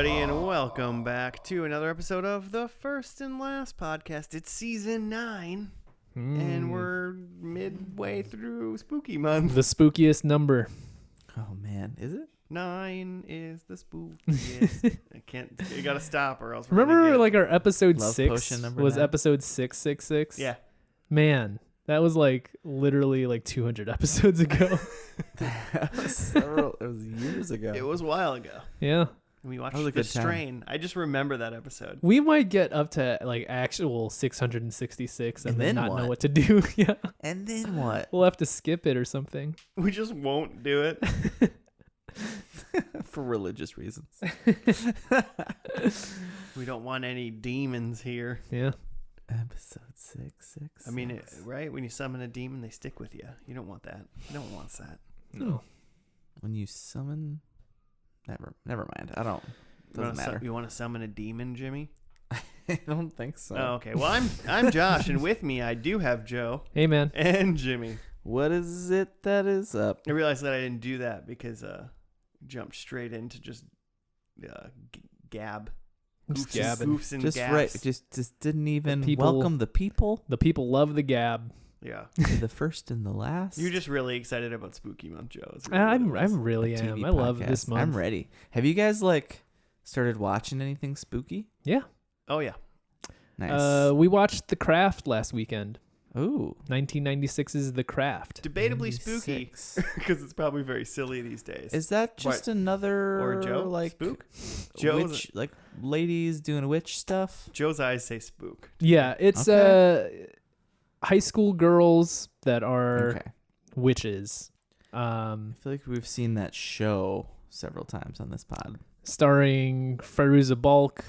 everybody, and welcome back to another episode of the First and Last Podcast. It's season 9, and we're midway through Spooky Month. The spookiest number. Oh, man. Is it? 9 is the spookiest. I can't. You gotta stop, or else. Remember, like our episode Love 6 potion number was 9? episode 666. Yeah. Man, that was like literally like 200 episodes ago. It was years ago. It was a while ago. Yeah. We watched That was a The good time. Strain. I just remember that episode. We might get up to like actual 666 and then not know what? what to do. Yeah. And then what? We'll have to skip it or something. We just won't do it. For religious reasons. We don't want any demons here. Yeah. Episode 666. I mean, right? When you summon a demon, they stick with you. You don't want that. You don't want that. No. When you summon... Never mind. I don't... Doesn't matter. You want to summon a demon, Jimmy? I don't think so. Oh, okay. Well, I'm Josh, and with me I do have Joe Hey, man. and Jimmy. What is it that is up? I realized that I didn't do that because jumped straight into just gab. Just Goofs gabbing. Goofs and Just gaps. right. Just didn't even people- welcome the people. The people love the gab. Yeah. The first and the last. You're just really excited about Spooky Month, Joe. Is really I'm what it is. really TV am. I love podcast. this month. I'm ready. Have you guys started watching anything spooky? Yeah. Oh, yeah. Nice. We watched The Craft last weekend. Ooh. 1996's The Craft. Debatably spooky 96. because it's probably very silly these days. Is that just another or Joe? like Spook? Joe's, witch, like ladies doing witch stuff? Joe's eyes say spook. Yeah, it's high school girls that are Okay. witches. I feel like we've seen that show several times on this pod. Starring Fairuza Balk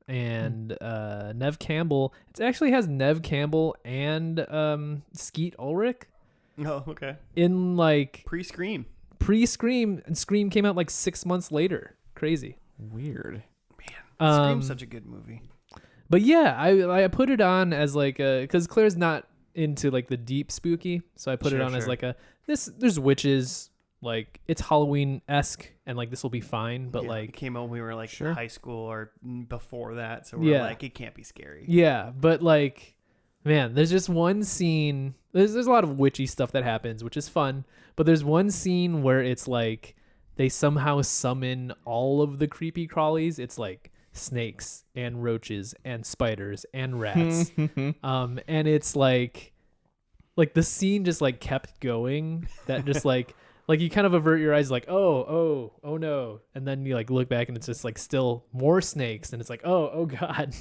and Nev Campbell. It actually has Nev Campbell and Skeet Ulrich Oh, okay. in like Pre-Scream. pre-Scream, and Scream came out like 6 months later. Crazy. Weird. Scream's such a good movie. But yeah, I put it on as like because Claire's not into like the deep spooky, so I put it on as like there's witches, like it's Halloween-esque, and like this will be fine, but Yeah, like it came out when we were like Sure. high school or before that, so we're Yeah. like, it can't be scary. yeah, but like man, there's just one scene, there's a lot of witchy stuff that happens, which is fun, but there's one scene where it's like they somehow summon all of the creepy crawlies. It's like snakes and roaches and spiders and rats. And it's like the scene just like kept going, that just like you kind of avert your eyes like, oh no, and then you like look back and it's just like still more snakes, and it's like oh god.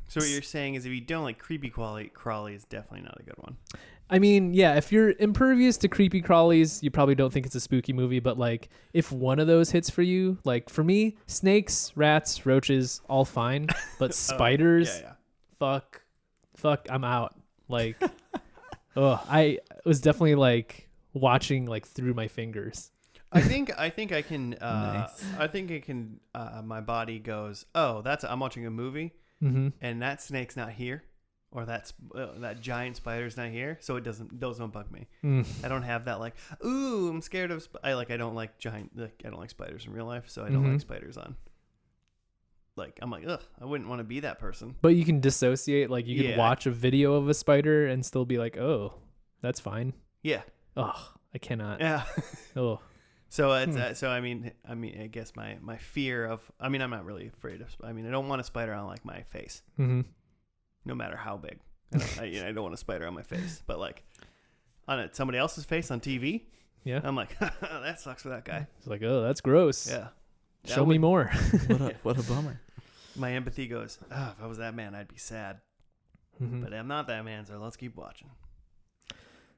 So what you're saying is if you don't like creepy crawly is definitely not a good one. I mean, yeah, if you're impervious to creepy crawlies, you probably don't think it's a spooky movie, but like if one of those hits for you, like for me, snakes, rats, roaches, all fine, but spiders, fuck, I'm out. Like, I was definitely like watching like through my fingers. I think I can. Nice. I think it can. My body goes, oh, I'm watching a movie, and that snake's not here, or that giant spider's not here, so those don't bug me. I don't have that like, ooh, I'm scared of. I don't like I don't like spiders in real life, so I don't like spiders on. Like I'm like, ugh, I wouldn't want to be that person. But you can dissociate. Like you can watch a video of a spider and still be like, oh, that's fine. Yeah. Oh, I cannot. Yeah. Oh. So it's so I mean I guess my fear of I'm not really afraid of I don't want a spider on like my face, no matter how big. I don't want a spider on my face, but like on somebody else's face on TV, Yeah. I'm like that sucks for that guy. It's like, oh, that's gross. Yeah, Show me more. What a bummer. My empathy goes, oh, if I was that man, I'd be sad, but I'm not that man, so let's keep watching.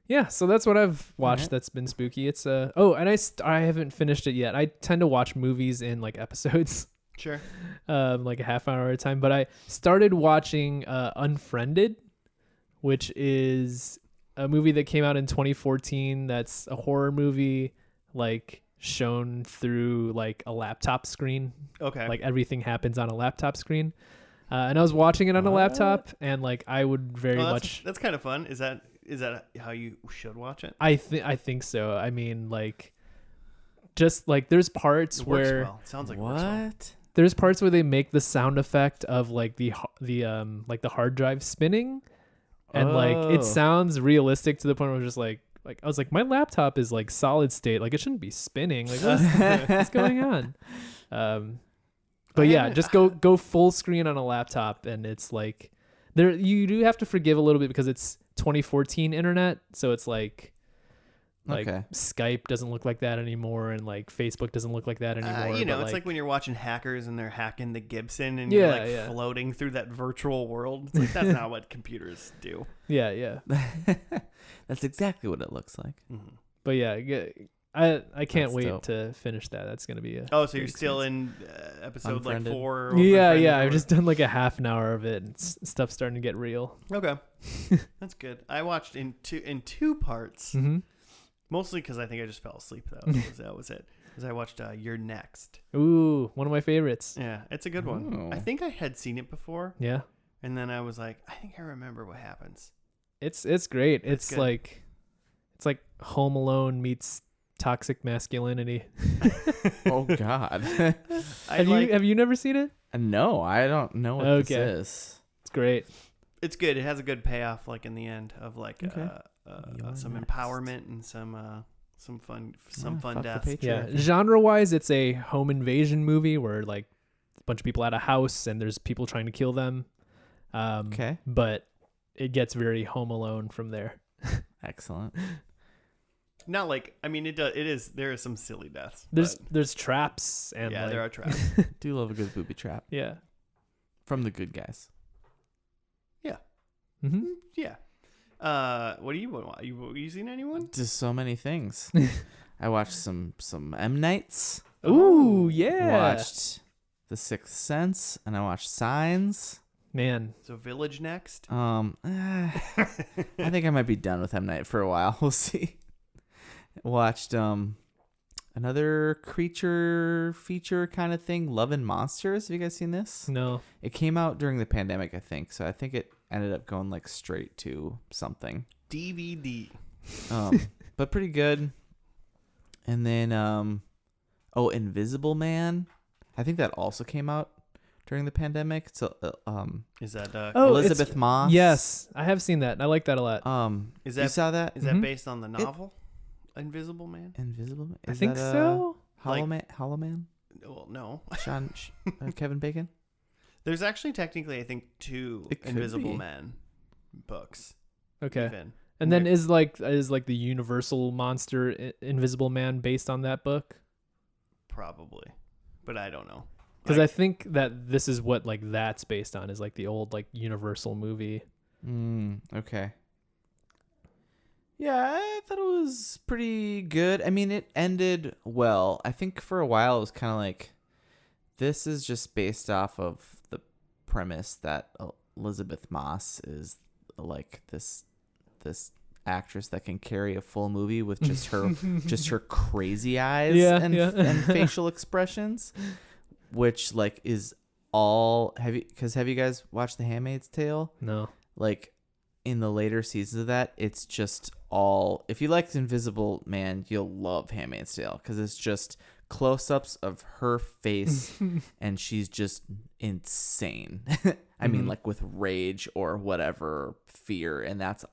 Yeah, so that's what I've watched Alright. that's been spooky. It's and I haven't finished it yet. I tend to watch movies in like episodes, Sure. like a half hour at a time. But I started watching Unfriended, which is a movie that came out in 2014. That's a horror movie, like shown through like a laptop screen. Okay. Like everything happens on a laptop screen. And I was watching it on a laptop, and like I would very much. That's kind of fun. Is that how you should watch it? I think so. I mean, like, just like there's parts It works where well. It sounds like it works well. What? there's parts where they make the sound effect of like the hard drive spinning, and like Oh. it sounds realistic to the point where it's just like I was like, my laptop is like solid state, like it shouldn't be spinning, like what's going on? But yeah, just go full screen on a laptop, and it's like there you do have to forgive a little bit because it's 2014 internet, so it's like Okay. Skype doesn't look like that anymore, and like Facebook doesn't look like that anymore. You know, but, it's like when you're watching hackers and they're hacking the Gibson and Yeah, you're like yeah. floating through that virtual world. It's like that's not what computers do. yeah. That's exactly what it looks like. Mm-hmm. But yeah, I can't That's wait dope. to finish that. That's gonna be a Oh, so you're big still experience. in episode like Unfriended. 4? Or Yeah. Unfriended I've or- just done like a half an hour of it, and stuff's starting to get real. Okay, that's good. I watched in two parts, Mm-hmm. mostly because I think I just fell asleep. That was it. Because I watched You're Next. Ooh, one of my favorites. Yeah, it's a good one. Ooh. I think I had seen it before, Yeah, and then I was like, I think I remember what happens. it's great. It's It's good. like Home Alone meets toxic masculinity. Oh God. Have you never seen it? No, I don't know what Okay. this is. It's great. It's good. It has a good payoff, like in the end of like Okay. You're some Next. empowerment and some fun fuck the deaths. patriarchy. Yeah, genre-wise, it's a home invasion movie where like a bunch of people at a house and there's people trying to kill them. Okay. But it gets very Home Alone from there. Excellent. Not like it is. There are some silly deaths. There's traps and yeah, like, there are traps. Do love a good booby trap yeah. from the good guys. Mm-hmm. Yeah. What do you want? You seen anyone? Just so many things. I watched some M Nights. Ooh, yeah. Watched The Sixth Sense, and I watched Signs. Man, So Village Next. I think I might be done with M Night for a while. We'll see. Watched another creature feature kind of thing, Love and Monsters. Have you guys seen this? no. It came out during the pandemic, I think. So I think it ended up going like straight to something. DVD. But pretty good. And then Invisible Man. I think that also came out during the pandemic. So Is that Oh, Elizabeth Moss. Yes, I have seen that. I like that a lot. Is you that saw that? is that Mhm. based on the novel Invisible Man? Invisible Man? I Is think that, so. Hollow Man? Well, no. Kevin Bacon? There's actually technically I think 2 It could Invisible be. Man books. Okay. Even. And then is like the Universal monster Invisible Man based on that book? Probably, but I don't know. Because I think that this is what like that's based on, is like the old like Universal movie. Okay. Yeah, I thought it was pretty good. I mean, it ended well. I think for a while it was kind of like, this is just based off of the premise that Elizabeth Moss is like this actress that can carry a full movie with just her crazy eyes and facial expressions, which like is all have you guys watched The Handmaid's Tale? No. Like in the later seasons of that, it's just all, if you liked Invisible Man, you'll love Handmaid's Tale because it's just close-ups of her face and she's just insane. I mean, like with rage or whatever, fear, and that's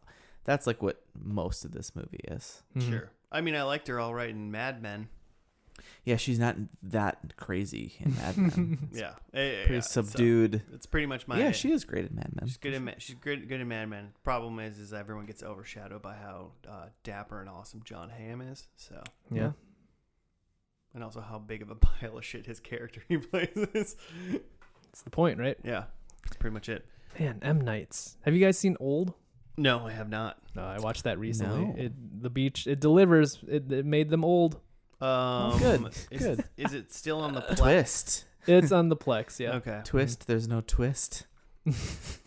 like what most of this movie is. Sure. I mean, I liked her all right in Mad Men. Yeah, she's not that crazy in Mad Men. Yeah, Pretty subdued. It's pretty much my. Yeah, she is great in Mad Men. She's good in she's good in Mad Men. Problem is everyone gets overshadowed by how dapper and awesome John Hamm is. So Yeah. and also how big of a pile of shit his character he plays is. That's the point, right? Yeah, that's pretty much it. Man, M Nights. Have you guys seen Old? No, I have not. No, I watched that recently. No. The beach, it delivers. It made them old. Good. Good. Is it still on the Plex? Twist. It's on the Plex, yeah. Okay. Twist. There's no twist.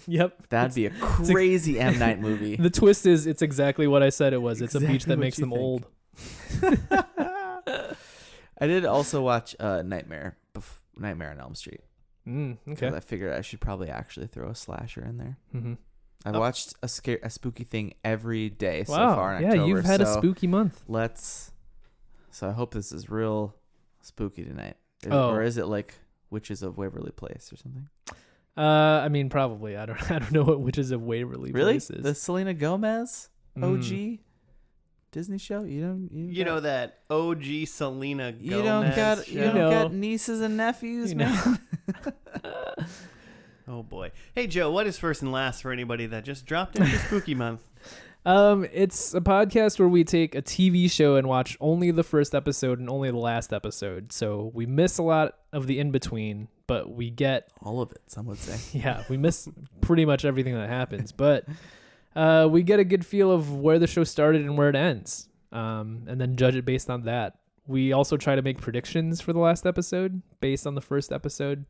Yep. That'd be a crazy M. Night movie. The twist is it's exactly what I said it was. It's a beach Exactly that what makes you them think. old. I did also watch Nightmare on Elm Street. Okay. Because I figured I should probably actually throw a slasher in there. Mm-hmm. I've watched a spooky thing every day so Wow. far in Yeah, October. you've had a so spooky month. Let's So I hope this is real spooky tonight. Oh. Or is it like Witches of Waverly Place or something? I mean, probably. I don't know what Witches of Waverly Place is. The Selena Gomez OG Disney show? You know that OG Selena Gomez you don't show? got nieces and nephews, man. Oh boy. Hey Joe, what is first and last for anybody that just dropped into Spooky Month? It's a podcast where we take a TV show and watch only the first episode and only the last episode. So we miss a lot of the in-between, but we get... all of it, some would say. Yeah, we miss pretty much everything that happens. But we get a good feel of where the show started and where it ends, and then judge it based on that. We also try to make predictions for the last episode based on the first episode.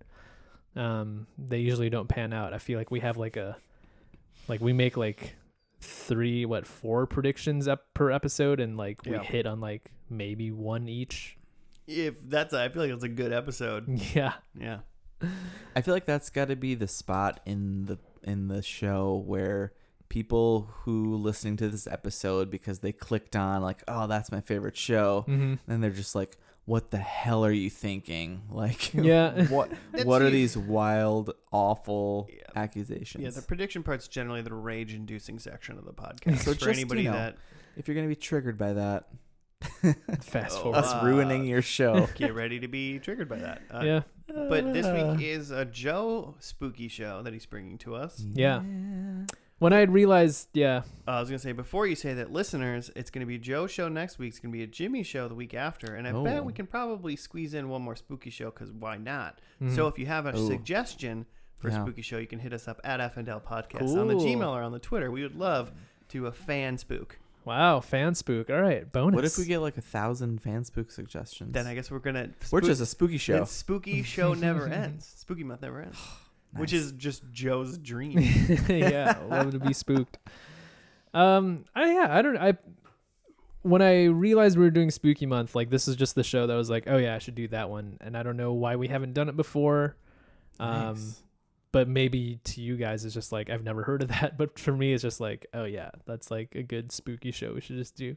They usually don't pan out. I feel like we have we make 4 predictions per episode, and we hit on maybe one each. I feel like that's a good episode. Yeah. I feel like that's got to be the spot in the show where people who listening to this episode because they clicked on oh, that's my favorite show, and they're just like, what the hell are you thinking? Yeah. what are these wild, awful accusations? Yeah, the prediction part's generally the rage-inducing section of the podcast. So for anybody that... if you're going to be triggered by that, fast forward. us ruining your show. Get ready to be triggered by that. Yeah. But this week is a Joe spooky show that he's bringing to us. Yeah. When I had realized, I was going to say, before you say that, listeners, it's going to be a Joe show next week. It's going to be a Jimmy show the week after. And I bet we can probably squeeze in one more spooky show because why not? So if you have a suggestion for a spooky show, you can hit us up at FNL Podcast on the Gmail or on the Twitter. We would love to fan spook. Wow, fan spook. All right, bonus. What if we get 1,000 fan spook suggestions? Then I guess we're going to... We're just a spooky show. And spooky show never ends. Spooky month never ends. Nice. Which is just Joe's dream. Yeah, love to be spooked. When I realized we were doing Spooky Month, this is just the show that was oh yeah, I should do that one, and I don't know why we haven't done it before. Nice. But maybe to you guys it's just I've never heard of that, but for me it's just oh yeah, that's a good spooky show we should just do.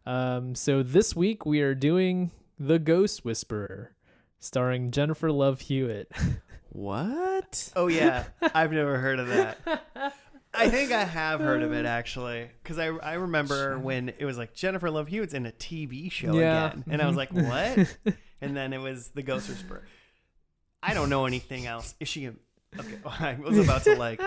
So this week we are doing The Ghost Whisperer, starring Jennifer Love Hewitt. What? Oh yeah, I've never heard of that. I think I have heard of it actually, because I remember when it was Jennifer Love Hewitt's in a TV show again, and I was like, what? And then it was The Ghost Whisperer. I don't know anything else. Is she? Okay, I was about to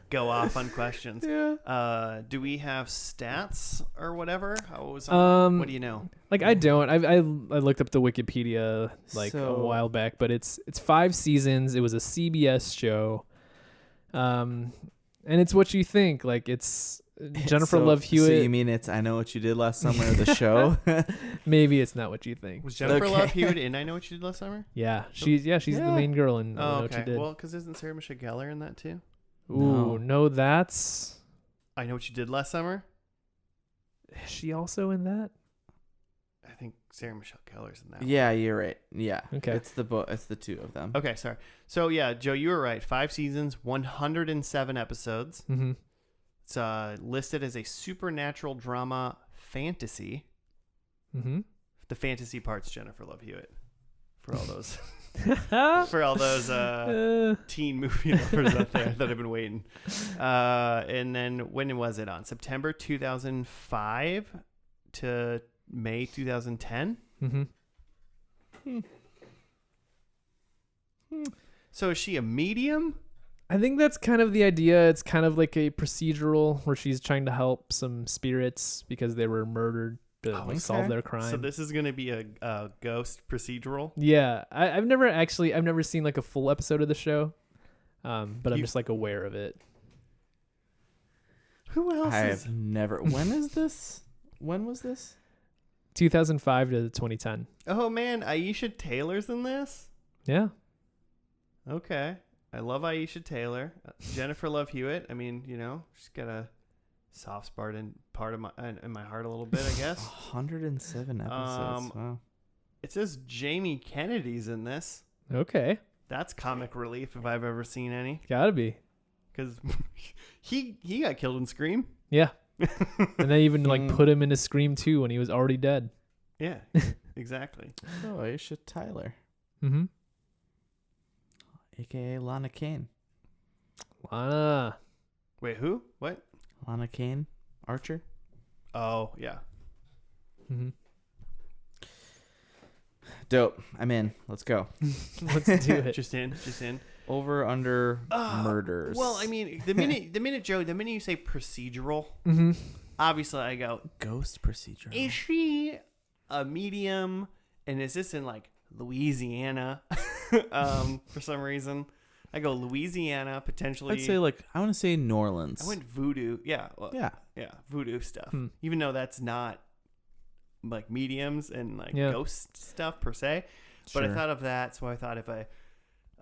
go off on questions. Yeah. Do we have stats or whatever? What do you know? I don't. I looked up the Wikipedia a while back, but it's 5 seasons. It was a CBS show. And it's what you think. It's Jennifer Love Hewitt. So you mean it's I Know What You Did Last Summer, the show? Maybe it's not what you think. Was Jennifer Love Hewitt in I Know What You Did Last Summer? Yeah, she's the main girl in I Know What You Did. Well, because isn't Sarah Michelle Gellar in that too? Ooh, no, that's... I Know What You Did Last Summer? Is she also in that? I think Sarah Michelle Gellar's in that. Yeah, you're right. Yeah. Okay. It's the two of them. Okay, sorry. So yeah, Joe, you were right. 5 seasons, 107 episodes. Mm-hmm. It's listed as a supernatural drama fantasy. Mm-hmm. The fantasy part's Jennifer Love Hewitt. For all those... teen movie lovers out there that have been waiting. And then when was it on? September 2005 to May 2010? Mm-hmm. So is she a medium? I think that's kind of the idea. It's kind of like a procedural where she's trying to help some spirits because they were murdered to solve their crime. So this is going to be a ghost procedural? Yeah. I've never seen a full episode of the show, but I'm just aware of it. Who else I've never... When is this? When was this? 2005 to 2010. Oh man, Aisha Taylor's in this? Yeah. Okay. I love Aisha Taylor. Jennifer Love Hewitt. I mean, she's got a soft spot in my heart a little bit, I guess. 107 episodes. Wow. It says Jamie Kennedy's in this. Okay. That's comic relief if I've ever seen any. Gotta be. Because he got killed in Scream. Yeah. And they even put him into Scream 2 when he was already dead. Yeah. Exactly. Oh, Aisha Tyler, Mm-hmm. a.k.a. Lana Kane. Lana. Wait, who? What? Lana Kane, Archer. Oh, yeah. Mm-hmm. Dope. I'm in. Let's go. Let's do it. Just in. Over under murders. Well, I mean, the minute you say procedural, Mm-hmm. obviously I go, ghost procedural. is she a medium? And is this in like Louisiana? For some reason, I go Louisiana potentially. I'd say I want to say New Orleans. I went voodoo. Yeah. Well, Yeah. Yeah. Voodoo stuff. Even though that's not like mediums and like ghost stuff per se. But I thought of that. So I thought if a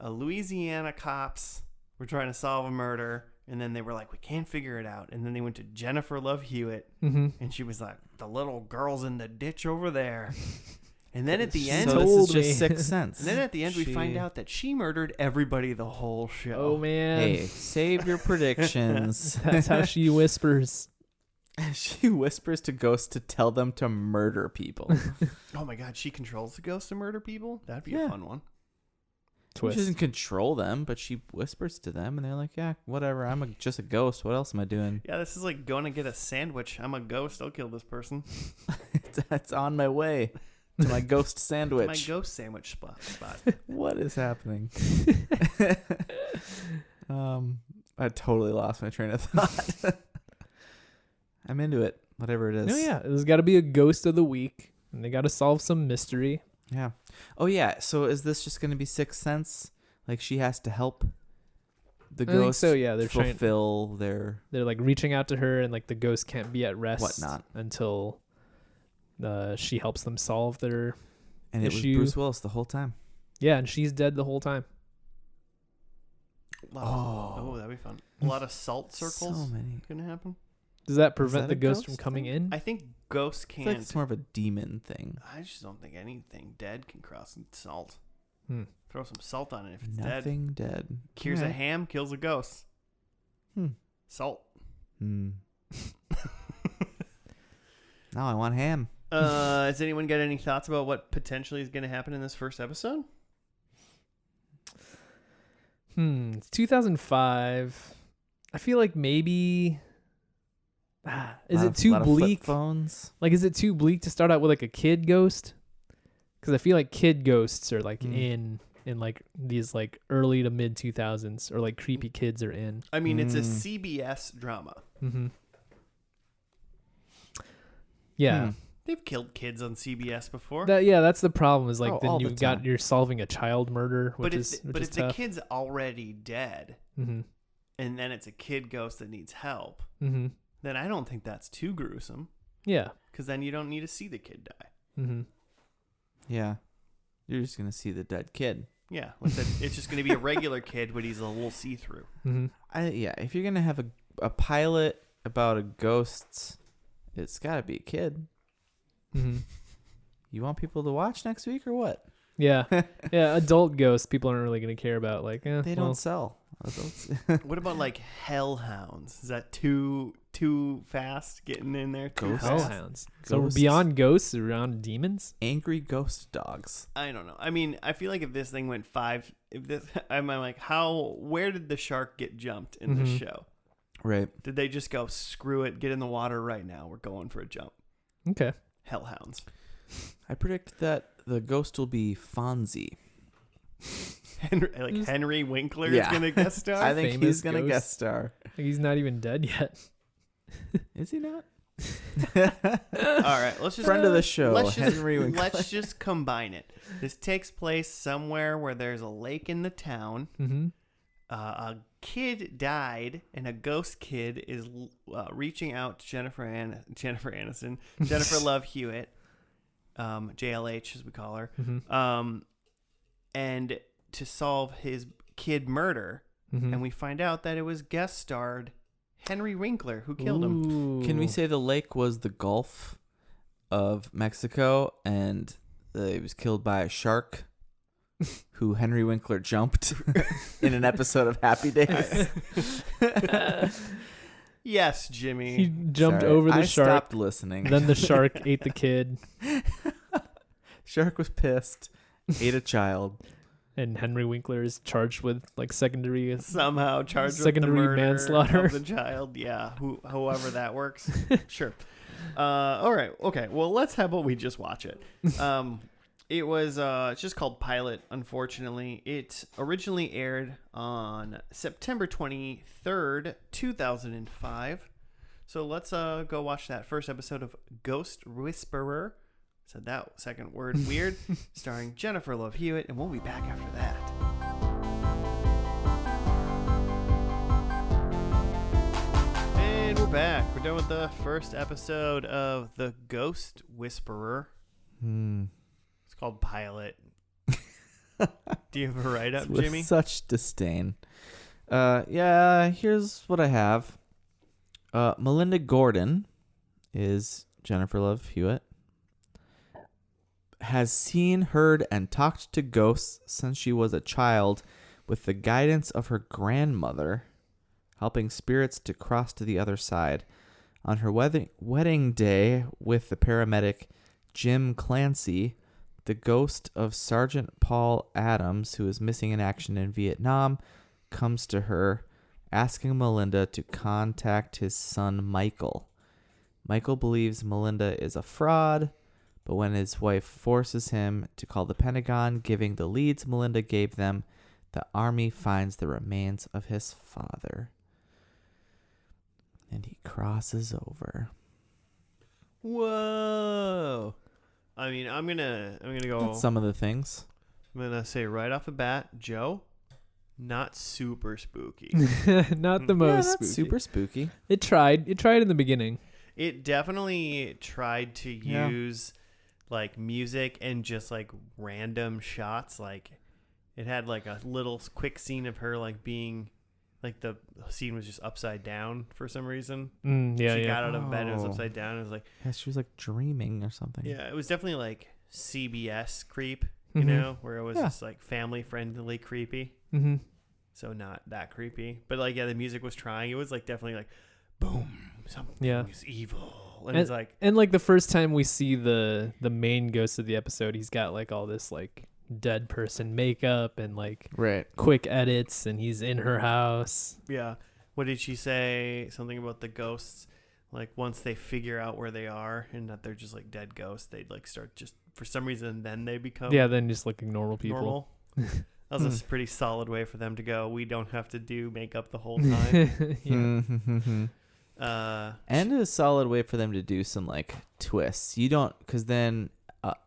Louisiana cops were trying to solve a murder and then they were like, we can't figure it out. And then they went to Jennifer Love Hewitt and she was like, the little girl's in the ditch over there. And then at the end, so this is just Sixth Sense. And then at the end, we find out that she murdered everybody the whole show. Oh, man. Hey, save your predictions. That's how she whispers. She whispers to ghosts to tell them to murder people. Oh my God, she controls the ghosts to murder people? That'd be a fun one. Twist. She doesn't control them, but she whispers to them, and they're like, yeah, whatever. I'm just a ghost. What else am I doing? Yeah, this is like going to get a sandwich. I'm a ghost. I'll kill this person. It's on my way to my ghost sandwich. My ghost sandwich spot. What is happening? I totally lost my train of thought. I'm into it, whatever it is. No, yeah. There's got to be a ghost of the week, and they got to solve some mystery. Yeah. Oh, yeah. So is this just going to be Sixth Sense? Like she has to help the ghost so, yeah. They're fulfill their... They're like reaching out to her, and like the ghost can't be at rest whatnot until she helps them solve their And issue. it was Bruce Willis the whole time. Yeah, and she's dead the whole time. Oh, that'd be fun. A lot of salt circles. So many. Gonna happen. Does that prevent that the a ghost from ghost coming thing? in? I think ghosts I feel can't. like it's more of a demon thing. I just don't think anything dead can cross salt. Hmm. Throw some salt on it if it's Nothing dead. Cures a Alright. ham, kills a ghost. Salt. Now I want ham. Has anyone got any thoughts about what potentially is going to happen in this first episode? It's 2005. I feel like maybe... is it too bleak? Phones. Like, is it too bleak to start out with like a kid ghost? Because I feel like kid ghosts are like in like these like early to mid 2000s, or like creepy kids are in. I mean, it's a CBS drama. Mm-hmm. Yeah. They've killed kids on CBS before. That's the problem. Is like Oh, then all the you've got time. you're solving a child murder, which but is if the tough. kid's already dead, Mm-hmm. and then it's a kid ghost that needs help, Mm-hmm. then I don't think that's too gruesome. Yeah. Because then you don't need to see the kid die. Mm-hmm. Yeah. You're just going to see the dead kid. Yeah, like that, it's just going to be a regular kid, but he's a little see-through. Mm-hmm. If you're going to have a pilot about a ghost, it's got to be a kid. Mm-hmm. You want people to watch next week or what? Yeah. Yeah. Adult ghosts, people aren't really going to care about. Like, They don't sell. What about like hellhounds? Is that too fast getting in there? Too Ghosts? fast? hellhounds. So Ghosts. beyond ghosts, around demons. Angry ghost dogs. I don't know. I mean, I feel like if this thing went 5, I'm like, where did the shark get jumped in this show? Right. Did they just go, screw it, get in the water right now? We're going for a jump. Okay. Hellhounds. I predict that the ghost will be Fonzie. Henry Winkler is Yeah. going to guest star? I think Famous he's going to ghost. guest star. Like, he's not even dead yet. Is he not? All right, let's just Friend of the show, Henry Winkler. Let's just combine it. This takes place somewhere where there's a lake in the town. Mm-hmm. A kid died, and a ghost kid is reaching out to Jennifer Love Hewitt, JLH as we call her, and to solve his kid murder. And we find out that it was guest starred Henry Winkler who killed him. Can we say the lake was the Gulf of Mexico and it was killed by a shark who Henry Winkler jumped in an episode of Happy Days? Yes, Jimmy. He jumped Sorry, over the I shark. stopped listening. Then the shark ate the kid. Shark was pissed, ate a child. And Henry Winkler is charged with like secondary Somehow charged secondary with the murder manslaughter of the child. Yeah, however that works. Sure. All right. Okay. Well, let's have what we just watch it. It was it's just called Pilot. Unfortunately, it originally aired on September 23rd, 2005. So let's go watch that first episode of Ghost Whisperer. Said that second word weird. Starring Jennifer Love Hewitt, and we'll be back after that. And we're back. We're done with the first episode of The Ghost Whisperer. It's called Pilot. Do you have a write-up, With Jimmy? such disdain. Yeah, here's what I have. Melinda Gordon is Jennifer Love Hewitt. Has seen, heard, and talked to ghosts since she was a child with the guidance of her grandmother, helping spirits to cross to the other side. On her wedding day with the paramedic Jim Clancy, the ghost of Sergeant Paul Adams, who is missing in action in Vietnam, comes to her, asking Melinda to contact his son Michael. Michael believes Melinda is a fraud, but when his wife forces him to call the Pentagon, giving the leads Melinda gave them, the army finds the remains of his father. And he crosses over. Whoa. I mean, I'm gonna go. That's some of the things. I'm gonna say right off the bat, Joe, not super spooky. Not the most Not spooky. super spooky. It tried in the beginning. It definitely tried to use like music and just like random shots. Like it had like a little quick scene of her like being like the scene was just upside down for some reason. She got out of bed and it was upside down. It was like, Yeah, she was like dreaming or something. yeah, it was definitely like CBS creep, you know, where it was just like family friendly creepy. Mm-hmm. So not that creepy, but like, yeah, the music was trying. It was like definitely like, boom, something is evil. And it's like, and like the first time we see the main ghost of the episode, he's got like all this like dead person makeup and like quick edits, and he's in her house. Yeah. What did she say? Something about the ghosts. Like once they figure out where they are and that they're just like dead ghosts, they'd like start just for some reason, then they become then just looking normal people. normal. That was a pretty solid way for them to go. We don't have to do makeup the whole time. And a solid way for them to do some like twists. You don't, because then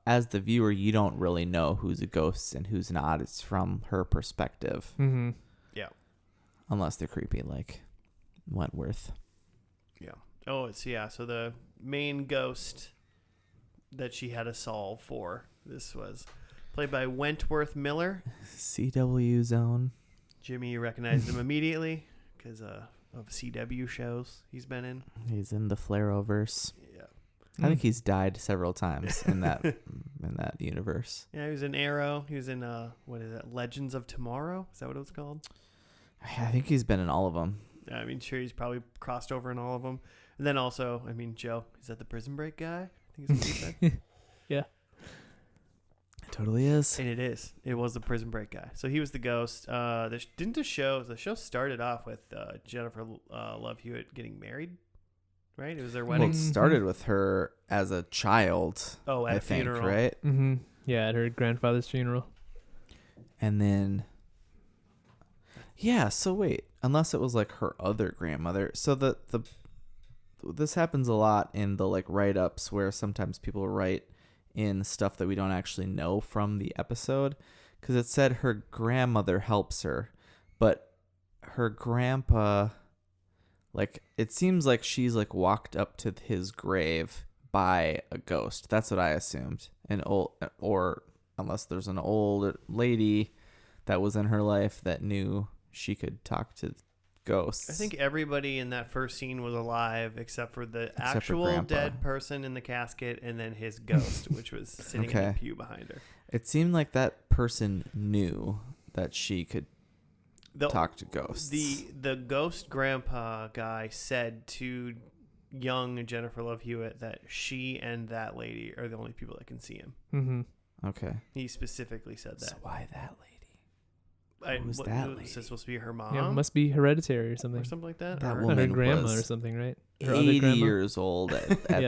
as the viewer, you don't really know who's a ghost and who's not. It's from her perspective. Mm-hmm. Yeah. Unless they're creepy like Wentworth. Yeah. Oh, so the main ghost that she had to solve for, this was played by Wentworth Miller. CW Zone. Jimmy, you recognized him immediately because of CW shows he's been in. He's in the Flareoverse. Yeah. I think he's died several times in that universe. Yeah, he was in Arrow. He was in what is it? Legends of Tomorrow? Is that what it was called? I think he's been in all of them. I mean, sure, he's probably crossed over in all of them. And then also, I mean, Joe, is that the Prison Break guy? I think is what he said. Yeah. It totally is. And it is. It was the Prison Break guy. So he was the ghost. The show started off with Jennifer Love Hewitt getting married, right? It was their Well, wedding. it started with her as a child. Oh, at I a think, funeral. right? Mm-hmm. Yeah, at her grandfather's funeral. And then, yeah. So wait, unless it was like her other grandmother. So this happens a lot in the like write-ups where sometimes people write in stuff that we don't actually know from the episode, because it said her grandmother helps her, but her grandpa, like, it seems like she's like walked up to his grave by a ghost. That's what I assumed. Or unless there's an old lady that was in her life that knew she could talk to ghosts. I think everybody in that first scene was alive except for the actual Grandpa. dead person in the casket and then his ghost, which was sitting in the pew behind her. It seemed like that person knew that she could talk to ghosts. The ghost grandpa guy said to young Jennifer Love Hewitt that she and that lady are the only people that can see him. Mm-hmm. Okay. He specifically said that. So why that lady? Who's that Is lady? this supposed to be her mom? Yeah, it must be hereditary or or something. something like that. That Or- Her woman grandma was or something, right? Her 80 grandma? years old at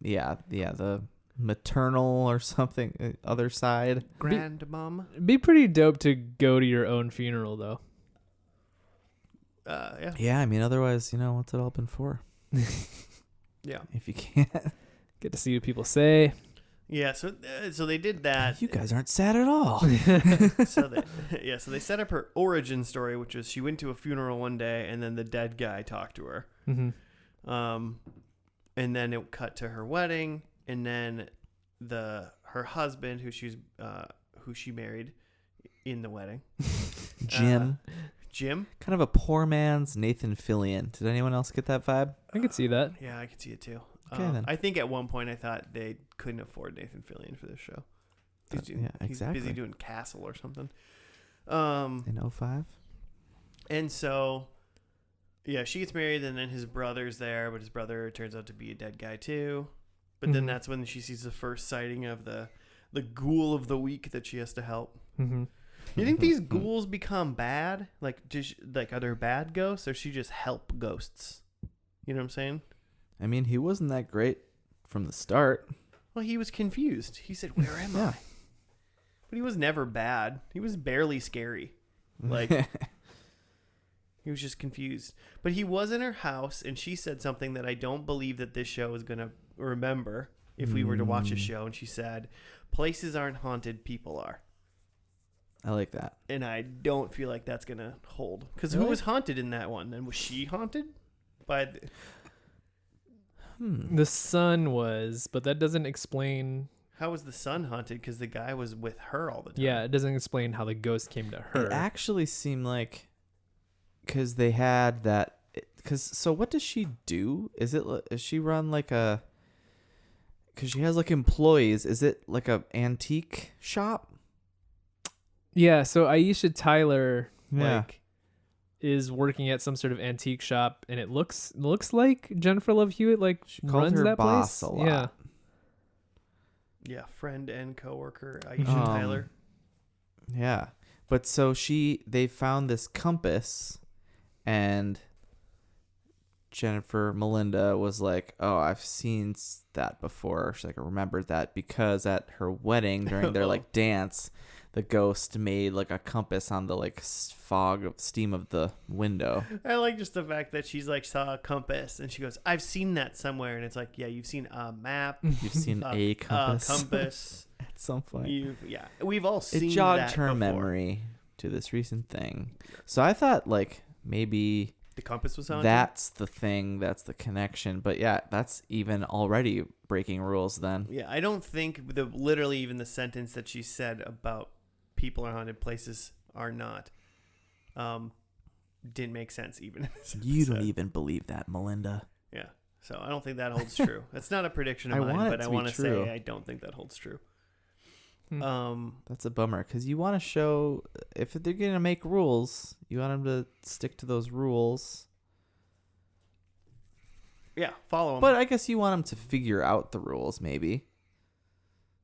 Yeah. the maternal or something other side. Grandmom. It'd be pretty dope to go to your own funeral, though. Yeah. Yeah, I mean, otherwise, what's it all been for? Yeah. If you can't. Get to see what people say. Yeah. So they did that. You guys aren't sad at all. So they set up her origin story, which was she went to a funeral one day and then the dead guy talked to her. Mm-hmm. And then it cut to her wedding, and then her husband, who she married in the wedding, Jim. Kind of a poor man's Nathan Fillion. Did anyone else get that vibe? I could see that. Yeah, I could see it too. Okay, then. I think at one point I thought they couldn't afford Nathan Fillion for this show. He's busy doing Castle or something. In 05? And so, yeah, she gets married, and then his brother's there, but his brother turns out to be a dead guy too. But then that's when she sees the first sighting of the ghoul of the week that she has to help. Mm-hmm. You think these ghouls become bad? Like, are there bad ghosts, or she just help ghosts? You know what I'm saying? I mean, he wasn't that great from the start. Well, he was confused. He said, "Where am I?" But he was never bad. He was barely scary. Like, he was just confused. But he was in her house, and she said something that I don't believe that this show is going to remember if we were to watch a show. And she said, "Places aren't haunted, people are." I like that. And I don't feel like that's going to hold. Because Really? who was haunted in that one? And was she haunted? By The son was, but that doesn't explain. How was the son haunted? Because the guy was with her all the time. Yeah, it doesn't explain how the ghost came to her. It actually seemed like because they had that. So what does she do? Is she run like a? Because she has like employees. Is it like a antique shop? Yeah, so Aisha Tyler Yeah. is working at some sort of antique shop, and it looks like Jennifer Love Hewitt She called runs her that boss place. a lot. Yeah. Yeah, friend and coworker Aisha Tyler. Yeah. But so they found this compass, and Jennifer Melinda was like, "Oh, I've seen that before." She's like, "I remembered that because at her wedding during their like dance, the ghost made like a compass on the like fog of steam of the window." I like just the fact that she's like saw a compass and she goes, "I've seen that somewhere," and it's like, yeah, you've seen a map, You've seen a compass compass. at some point. We've all seen It jogged that her before. memory to this recent thing. So I thought like maybe The compass was haunted. that's the thing, that's the connection. But yeah, that's even already breaking rules then. Yeah, I don't think literally even the sentence that she said about people are haunted, places are not, didn't make sense even. You don't even believe that, Melinda. Yeah, so I don't think that holds true. That's not a prediction of I mine, want it but to I be want to true. say I don't think that holds true. That's a bummer because you want to show if they're going to make rules, you want them to stick to those rules. Yeah, follow them. But I guess you want them to figure out the rules, maybe.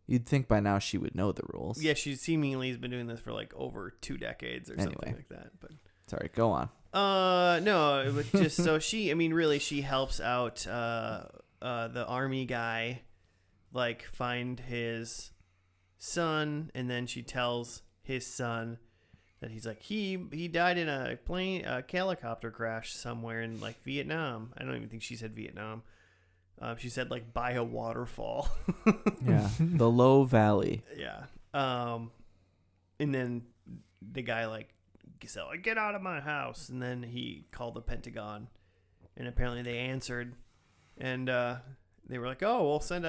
You'd think by now she would know the rules. Yeah, she seemingly has been doing this for like over 2 decades or something like that. But Sorry, go on. no, it was just so she helps out the army guy like find his son, and then she tells his son that he's like he died in a helicopter crash somewhere in like Vietnam. I don't even think she said Vietnam. She said like by a waterfall. Yeah, the Low Valley. Yeah. And then the guy like said, like, "Get out of my house!" And then he called the Pentagon, and apparently they answered, and they were like, "Oh, we'll send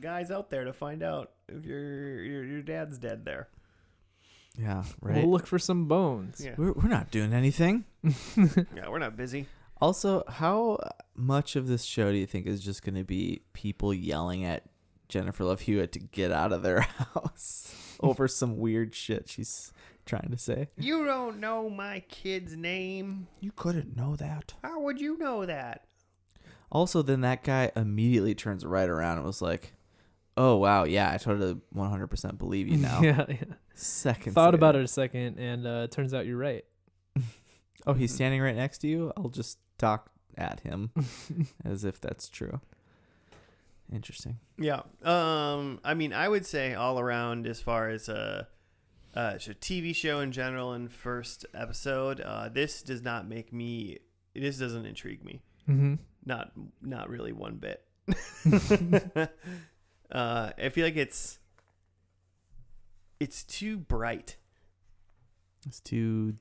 guys out there to find out if your dad's dead there." Yeah, right. We'll look for some bones. Yeah. We're not doing anything. Yeah, we're not busy. Also, how much of this show do you think is just going to be people yelling at Jennifer Love Hewitt to get out of their house over some weird shit she's trying to say? You don't know my kid's name. You couldn't know that. How would you know that? Also, then that guy immediately turns right around and was like, Oh, wow. Yeah, I totally 100% believe you now. Yeah. Seconds Thought later. about it a second, and it turns out you're right. Oh, he's standing right next to you? I'll just talk at him as if that's true. Interesting. Yeah. I mean, I would say all around as far as a TV show in general and first episode, this does not make me. This doesn't intrigue me. Mm-hmm. Not really one bit. I feel like it's too bright. It's too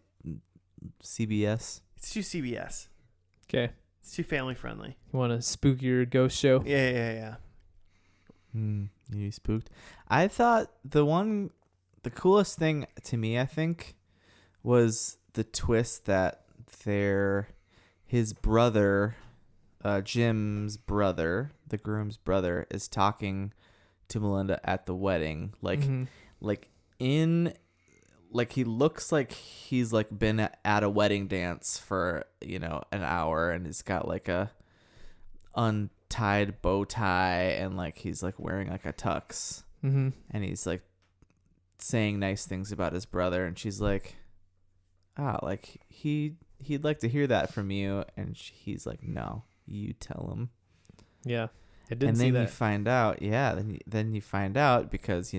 CBS. It's too CBS. Okay. It's too family friendly. You want to spook your ghost show? Yeah. You spooked. I thought the coolest thing to me, I think, was the twist that his brother, Jim's brother, the groom's brother, is talking to Melinda at the wedding. He looks like he's like been at a wedding dance for, an hour, and he's got like a untied bow tie, and like he's like wearing like a tux, and he's like saying nice things about his brother, and she's like, like he'd like to hear that from you, and he's like, no, you tell him. Yeah, I didn't and see then that. you find out, then you find out, because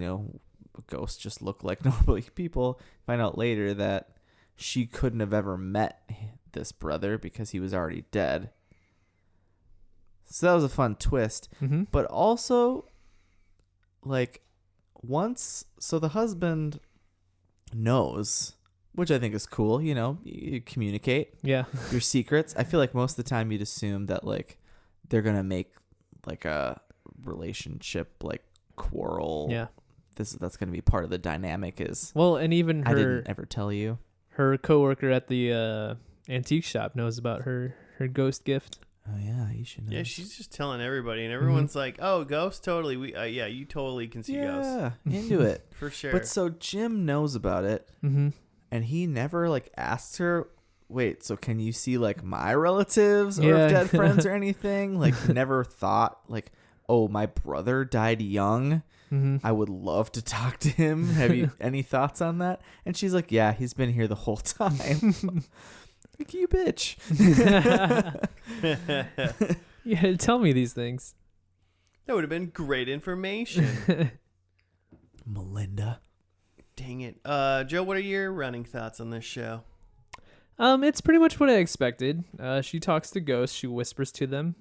ghosts just look like normal people. Find out later that she couldn't have ever met this brother because he was already dead. So that was a fun twist. Mm-hmm. But also, like, so the husband knows, which I think is cool. You communicate your secrets. I feel like most of the time you'd assume that like they're gonna make like a relationship like quarrel. Yeah. That's going to be part of the dynamic and even I didn't ever tell you. Her coworker at the antique shop knows about her ghost gift. Oh yeah, you should know. Yeah, she's just telling everybody, and everyone's like, "Oh, ghosts, totally. You totally can see ghosts." Yeah, into it for sure. But so Jim knows about it, and he never like asks her, "Wait, so can you see like my relatives or dead friends or anything?" Like, never thought like, "Oh, my brother died young. I would love to talk to him. Have you any thoughts on that?" And she's like, "Yeah, he's been here the whole time." Like, you bitch. Yeah, tell me these things. That would have been great information. Melinda. Dang it. Joe, what are your running thoughts on this show? It's pretty much what I expected. She talks to ghosts. She whispers to them.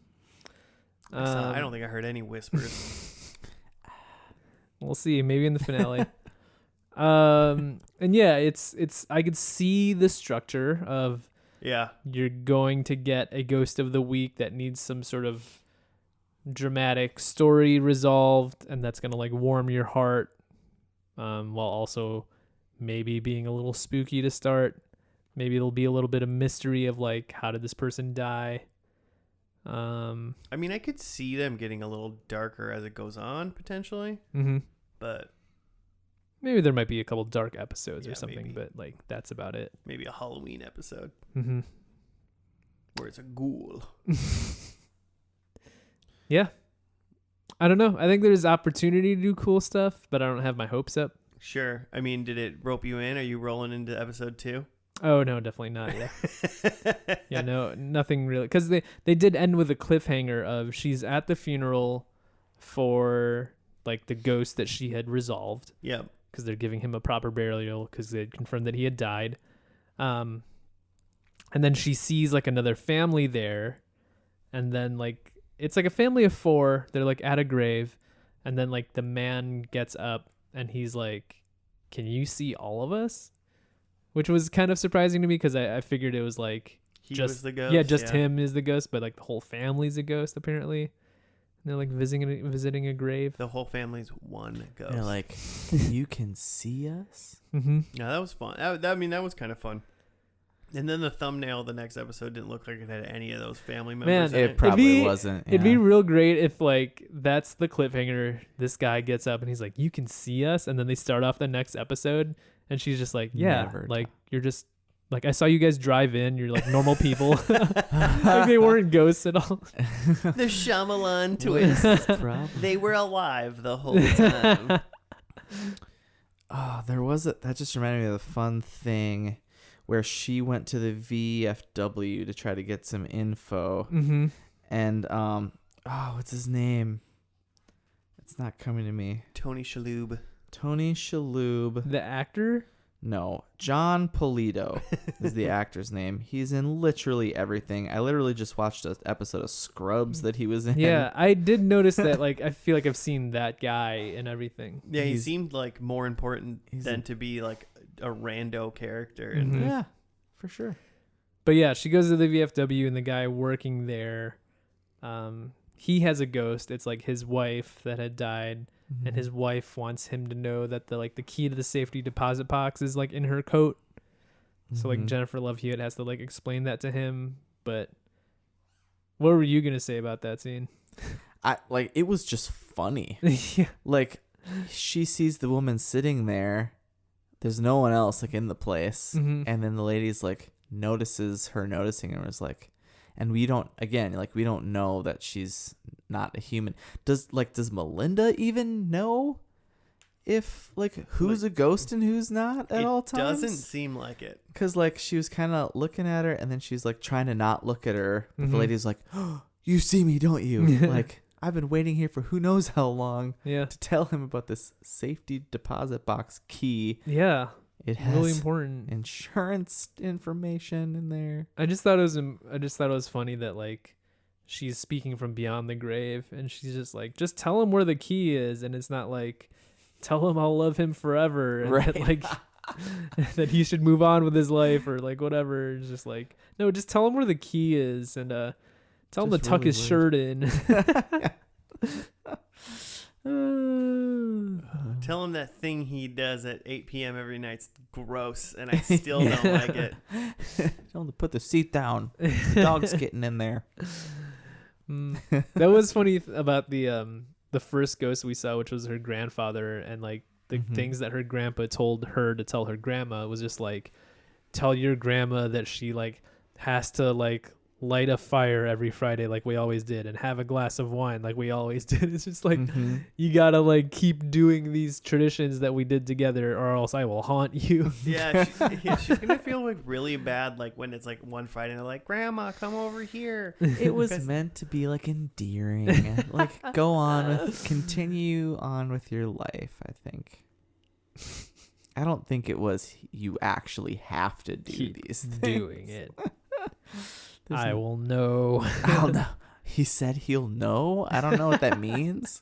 I don't think I heard any whispers. We'll see. Maybe in the finale. And yeah, it's. I could see the structure of. Yeah. You're going to get a ghost of the week that needs some sort of dramatic story resolved, and that's gonna like warm your heart, while also maybe being a little spooky to start. Maybe it'll be a little bit of mystery of like, how did this person die? I mean, I could see them getting a little darker as it goes on, potentially. But maybe there might be a couple dark episodes or something, maybe. but like that's about it. Maybe a Halloween episode where it's a ghoul. Yeah. I don't know. I think there's opportunity to do cool stuff, but I don't have my hopes up. Sure. I mean, did it rope you in? Are you rolling into episode 2? Oh, no, definitely not. Yeah. Yeah, no, nothing really. Because they did end with a cliffhanger of she's at the funeral for like the ghost that she had resolved. Yep. Because they're giving him a proper burial because they had confirmed that he had died. And then she sees like another family there. And then like, it's like a family of 4. They're like at a grave. And then like the man gets up and he's like, "Can you see all of us?" Which was kind of surprising to me because I figured it was like He was the ghost. Yeah, just him is the ghost, but like the whole family's a ghost apparently. And they're like visiting a grave. The whole family's one ghost. They're like, "You can see us?" Yeah, that was fun. That was kind of fun. And then the thumbnail of the next episode didn't look like it had any of those family members in it it. probably wasn't. It'd be real great if like that's the cliffhanger. This guy gets up and he's like, "You can see us," and then they start off the next episode, and she's just like, "Yeah, Never like you're just like, I saw you guys drive in. You're like normal people. Like they weren't ghosts at all. The Shyamalan twist. They were alive the whole time. Oh, that just reminded me of the fun thing where she went to the VFW to try to get some info. Mm-hmm. And, what's his name? It's not coming to me. Tony Shalhoub. The actor? No, John Polito is the actor's name. He's in literally everything. I literally just watched an episode of Scrubs that he was in. Yeah, I did notice that. Like, I feel like I've seen that guy in everything. Yeah, he seemed like more important than to be like a rando character. And Yeah, for sure. But yeah, she goes to the VFW, and the guy working there, he has a ghost. It's like his wife that had died. And his wife wants him to know that the key to the safety deposit box is like in her coat. So like Jennifer Love Hewitt has to like explain that to him. But what were you gonna say about that scene? It was just funny. Yeah. Like, she sees the woman sitting there. There's no one else like in the place, and then the lady's like notices her noticing her, was like, and we don't know that she's not a human. Does Melinda even know if like who's a ghost and who's not at all times? Doesn't seem like it. Cause like she was kind of looking at her, and then she's like trying to not look at her. But the lady's like, "Oh, you see me, don't you?" Like, I've been waiting here for who knows how long. Yeah. To tell him about this safety deposit box key. Yeah. It has really important insurance information in there. I just thought it was funny that like she's speaking from beyond the grave, and she's just like, just tell him where the key is, and it's not like, tell him I'll love him forever, and right. that, like that he should move on with his life or like whatever. It's just like, no, just tell him where the key is, and tell him to tuck his shirt in. Tell him that thing he does at 8 p.m. every night's gross, and I still don't like it. Tell him to put the seat down. The dog's getting in there. That was funny about the first ghost we saw, which was her grandfather, and like the things that her grandpa told her to tell her grandma was just like, tell your grandma that she like has to like light a fire every Friday like we always did, and have a glass of wine like we always did. It's just like, you gotta like keep doing these traditions that we did together, or else I will haunt you. Yeah, she's gonna feel like really bad like when it's like one Friday and they're like, Grandma, come over here. It was meant to be like endearing. Like, continue on with your life, I think. I don't think it was you actually have to do keep these things. Doing it. I will know. I'll know. He said he'll know. I don't know what that means.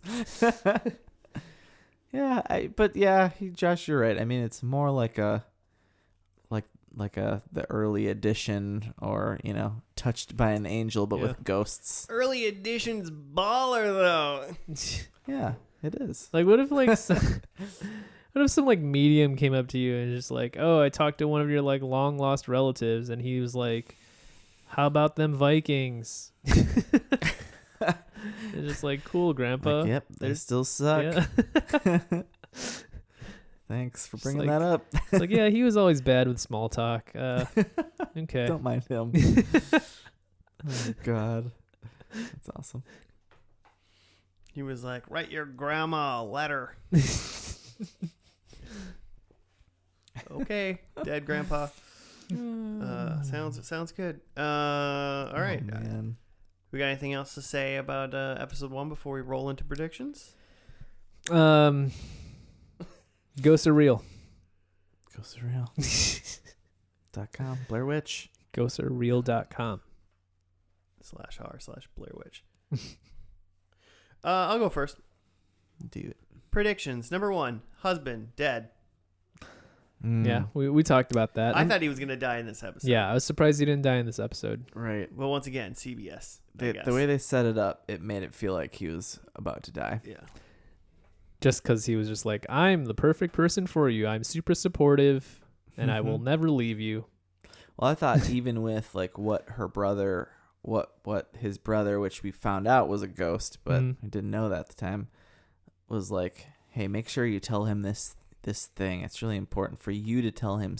Josh, you're right. I mean, it's more like the early edition, or Touched by an Angel, but with ghosts. Early edition's baller though. Yeah, it is. Like, what if like what if some like medium came up to you and just like, oh, I talked to one of your like long lost relatives, and he was like, how about them Vikings? It's just like, cool, Grandpa. Like, yep, they still suck. Yeah. Thanks for bringing that up. It's like, yeah, he was always bad with small talk. Okay. Don't mind him. Oh, God. That's awesome. He was like, write your grandma a letter. Okay, dead grandpa. Sounds good. All right. Man. We got anything else to say about episode 1 before we roll into predictions? Ghosts are real. GhostsArereal.com. Blair Witch. Ghostarereal.com. /r/Blair Witch. I'll go first. Do it. Predictions. Number 1, husband dead. Yeah, we talked about that. I thought he was going to die in this episode. Yeah, I was surprised he didn't die in this episode. Right. Well, once again, CBS. The way they set it up, it made it feel like he was about to die. Yeah. Just because he was just like, I'm the perfect person for you. I'm super supportive, and I will never leave you. Well, I thought even with like what his brother, which we found out was a ghost, but I didn't know that at the time, was like, hey, make sure you tell him this this thing. It's really important for you to tell him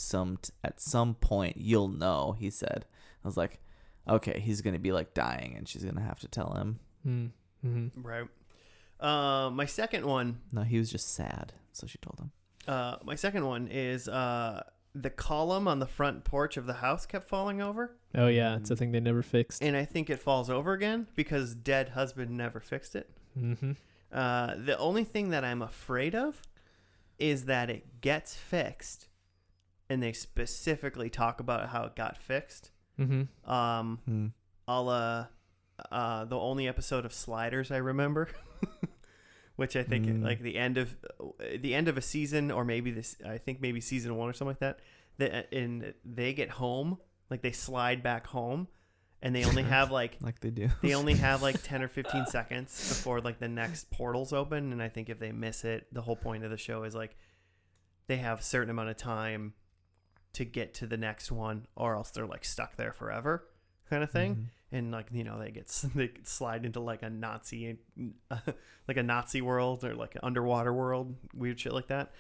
at some point you'll know, he said. I was like, okay, he's going to be like dying and she's going to have to tell him. Mm-hmm. Right. My second one. No, he was just sad. So she told him. My second one is the column on the front porch of the house kept falling over. Oh, yeah. It's a thing they never fixed. And I think it falls over again because dead husband never fixed it. Mm-hmm. The only thing that I'm afraid of is that it gets fixed, and they specifically talk about how it got fixed. Mm-hmm. The only episode of Sliders I remember, which I think like the end of a season, or maybe maybe season 1 or something like that. They get home, like they slide back home. And they only have like they do. They only have like 10 or 15 seconds before like the next portal's open. And I think if they miss it, the whole point of the show is like they have a certain amount of time to get to the next one, or else they're like stuck there forever, kind of thing. Mm-hmm. And like, you know, they slide into like a Nazi world, or like an underwater world, weird shit like that.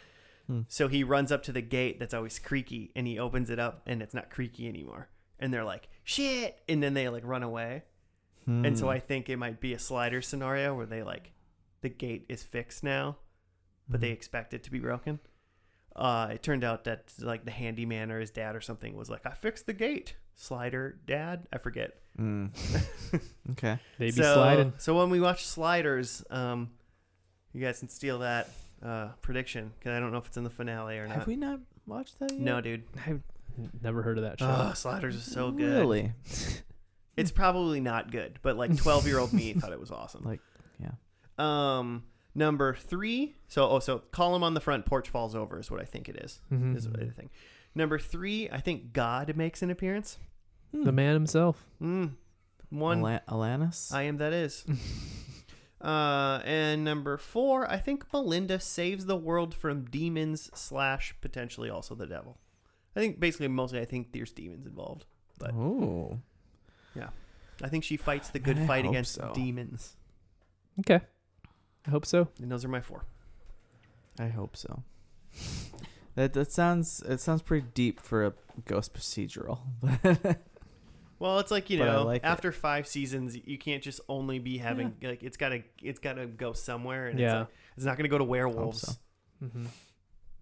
So he runs up to the gate that's always creaky, and he opens it up, and it's not creaky anymore. And they're like, shit. And then they like run away. And so I think it might be a Slider scenario where they like, the gate is fixed now, but they expect it to be broken. It turned out that like the handyman or his dad or something was like, I fixed the gate. Slider dad? I forget. Okay. They be sliding. So when we watch Sliders, you guys can steal that prediction, because I don't know if it's in the finale or not. Have we not watched that yet? No, dude. I've never heard of that show. Oh, Sliders is so good. Really? It's probably not good, but like 12-year-old me thought it was awesome. Like, yeah. Number 3. So column on the front porch falls over is what I think it is. Mm-hmm. Is what I think. Number 3, I think God makes an appearance. The man himself. One. Alanis? I am that is. And number 4, I think Melinda saves the world from demons / potentially also the devil. I think basically mostly I think there's demons involved. But yeah. I think she fights the good fight against demons. Okay. I hope so. And those are my 4. I hope so. It sounds pretty deep for a ghost procedural. Well, it's like, you But I know, like after 5 seasons, you can't just only be having like it's gotta go somewhere, and it's not gonna go to werewolves. So. Mm-hmm.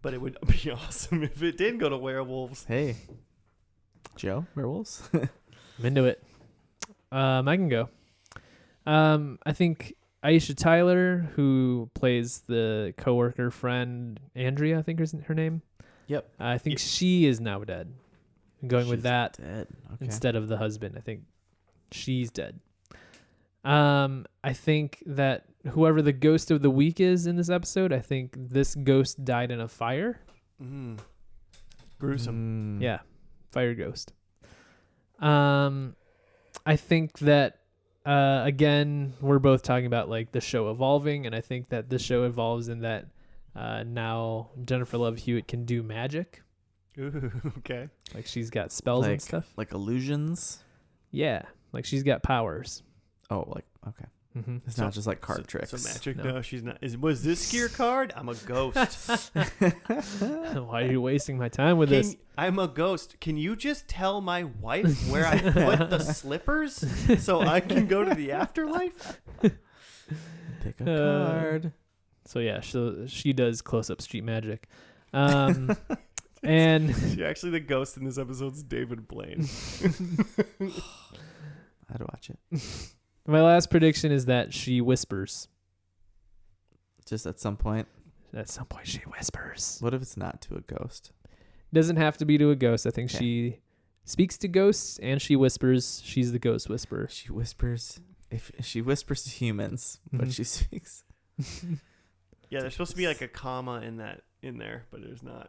But it would be awesome if it did go to werewolves. Hey, Joe, werewolves. I'm into it. I can go. I think Aisha Tyler, who plays the coworker friend Andrea, I think is her name. Yep. I think she is now dead. I'm going with that dead. Okay. instead of the husband. I think she's dead. I think that whoever the ghost of the week is in this episode, I think this ghost died in a fire. Gruesome. Yeah, fire ghost. I think that again, we're both talking about like the show evolving, and I think that the show evolves in that now Jennifer Love Hewitt can do magic. Ooh, okay. Like she's got spells and stuff. Like illusions. Yeah, like she's got powers. Oh, like okay. Mm-hmm. It's not just like card tricks. So magic? No. No, she's not. Was this your card? I'm a ghost. Why are you wasting my time with this? I'm a ghost. Can you just tell my wife where I put the slippers so I can go to the afterlife? Pick a card. So yeah, she does close-up street magic. And Actually, the ghost in this episode is David Blaine. I'd watch it. My last prediction is that she whispers. Just at some point. At some point, she whispers. What if it's not to a ghost? Doesn't have to be to a ghost. I think she speaks to ghosts and she whispers. She's the ghost whisperer. She whispers. If she whispers to humans, but she speaks. Yeah, there's supposed to be like a comma in there, but there's not.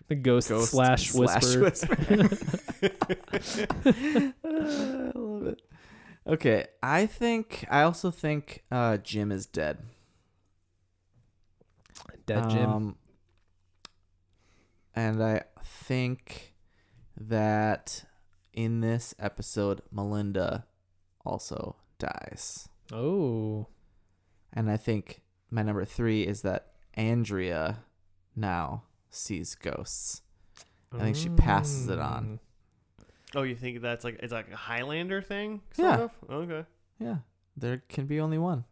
The ghost / whisper. I love it. Okay, I also think Jim is dead. Dead Jim. And I think that in this episode, Melinda also dies. Oh. And I think my number 3 is that Andrea now sees ghosts. I think she passes it on. Oh, you think that's it's like a Highlander thing? Yeah. Of? Okay. Yeah. There can be only one.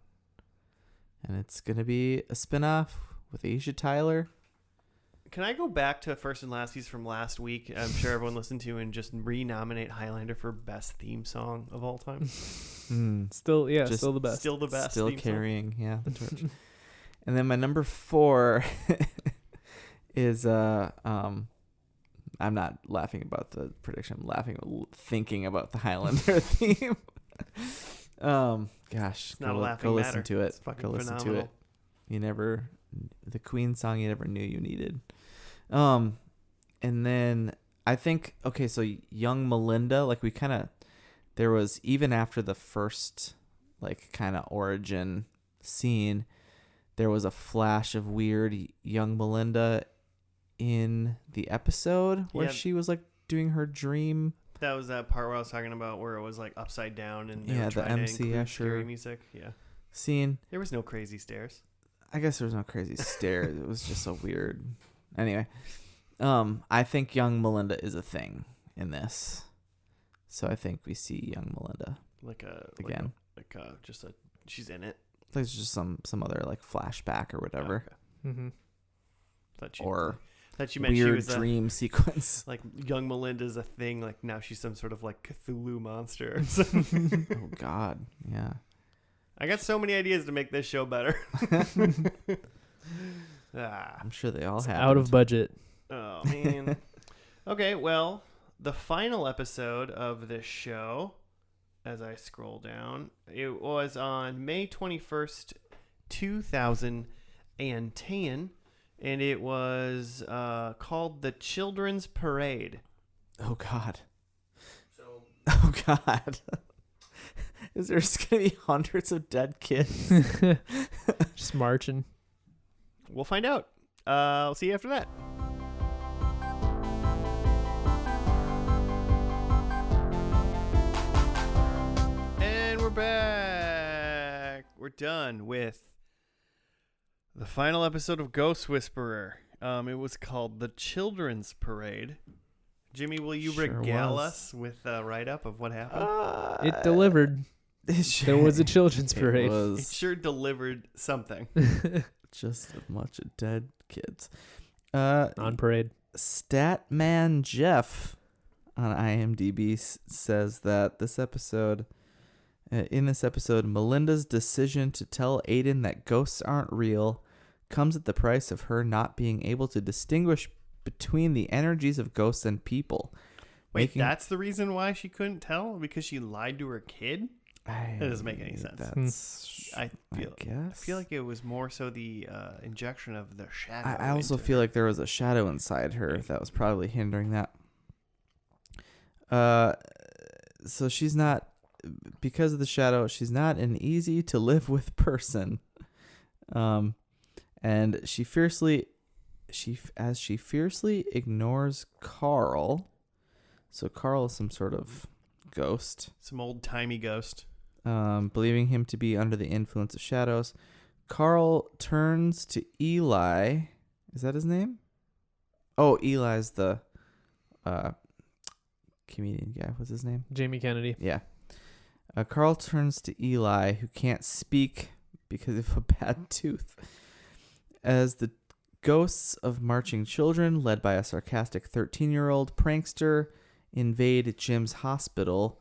And it's going to be a spinoff with Aisha Tyler. Can I go back to First and Lasties from last week? I'm sure everyone listened to and just re-nominate Highlander for best theme song of all time. Still the best. Still the best. Still theme carrying, the torch. And then my number 4 is I'm not laughing about the prediction. I'm laughing thinking about the Highlander theme. Gosh, It's not a laughing go matter. listen to it. It's fucking Go listen phenomenal. to it. The Queen song you never knew you needed. And then I think, okay, so young Melinda, like there was, even after the first like kind of origin scene, there was a flash of weird young Melinda in the episode where she was like doing her dream. That was that part where I was talking about where it was like upside down and they were the trying MC to include Escher scary music. Yeah. Scene. There was no crazy stairs. I guess there was no crazy stairs. It was just a weird. Anyway, I think young Melinda is a thing in this, so I think we see young Melinda again. She's in it. There's just some other like flashback or whatever, That you meant weird she was dream sequence. Like young Melinda's a thing. Like now she's some sort of like Cthulhu monster. Oh God, yeah. I got so many ideas to make this show better. I'm sure they all have. Out of budget. Oh man. Okay, well, the final episode of this show, as I scroll down, it was on May 21st, 2010, and it was called The Children's Parade. Oh God. Oh God. Is there just gonna be hundreds of dead kids? Just marching. We'll find out. I'll see you after that. And we're back. We're done with the final episode of Ghost Whisperer. It was called The Children's Parade. Jimmy, will you regale us with a write-up of what happened? It delivered. There was a children's parade. It sure delivered something. Just a bunch of dead kids. On parade. Statman Jeff on IMDb says that in this episode, Melinda's decision to tell Aiden that ghosts aren't real comes at the price of her not being able to distinguish between the energies of ghosts and people. Wait, that's the reason why she couldn't tell? Because she lied to her kid? That doesn't make any sense. I feel like it was more so the injection of the shadow. I also feel like there was a shadow inside her that was probably hindering that. So she's not, because of the shadow, she's not an easy to live with person. And she fiercely ignores Carl. So Carl is some sort of ghost. Some old-timey ghost. Believing him to be under the influence of shadows. Carl turns to Eli. Is that his name? Oh, Eli's the comedian guy. What's his name? Jamie Kennedy. Yeah. Carl turns to Eli, who can't speak because of a bad tooth. As the ghosts of marching children, led by a sarcastic 13-year-old prankster, invade Jim's hospital,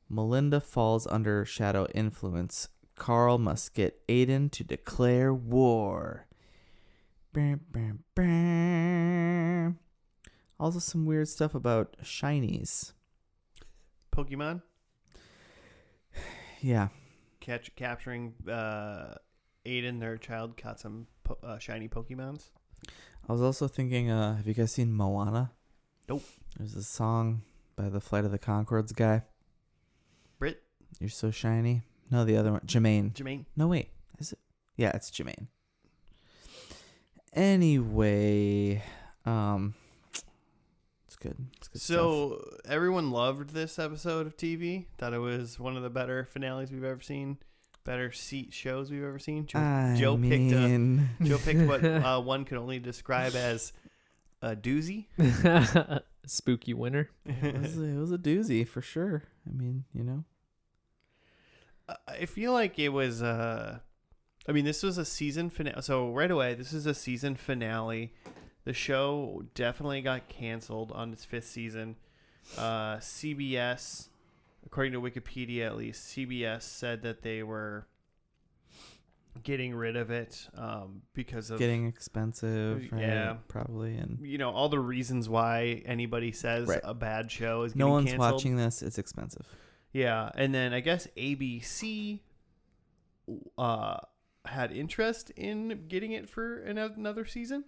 Melinda falls under shadow influence. Carl must get Aiden to declare war. Bam, bam, bam. Also some weird stuff about shinies. Pokemon? Yeah. Capturing Aiden, their child, caught some shiny Pokemons. I was also thinking, have you guys seen Moana? Nope. There's a song by the Flight of the Conchords guy. Brit? You're so shiny. No, the other one. Jermaine. No, wait. Is it? Yeah, it's Jermaine. Anyway, it's good. It's good So everyone loved this episode of TV. Thought it was one of the better finales we've ever seen. better shows we've ever seen. I Joe mean... picked what one could only describe as a doozy. Spooky winter. It was a doozy for sure. I mean, you know. I feel like it was. This was a season finale. So right away, this is a season finale. The show definitely got canceled on its 5th season. CBS, according to Wikipedia at least, CBS said that they were getting rid of it because of getting expensive. Right? Yeah, probably, and all the reasons why anybody says right. a bad show is getting no one's canceled. watching this. It's expensive. Yeah, and then I guess ABC had interest in getting it for another season.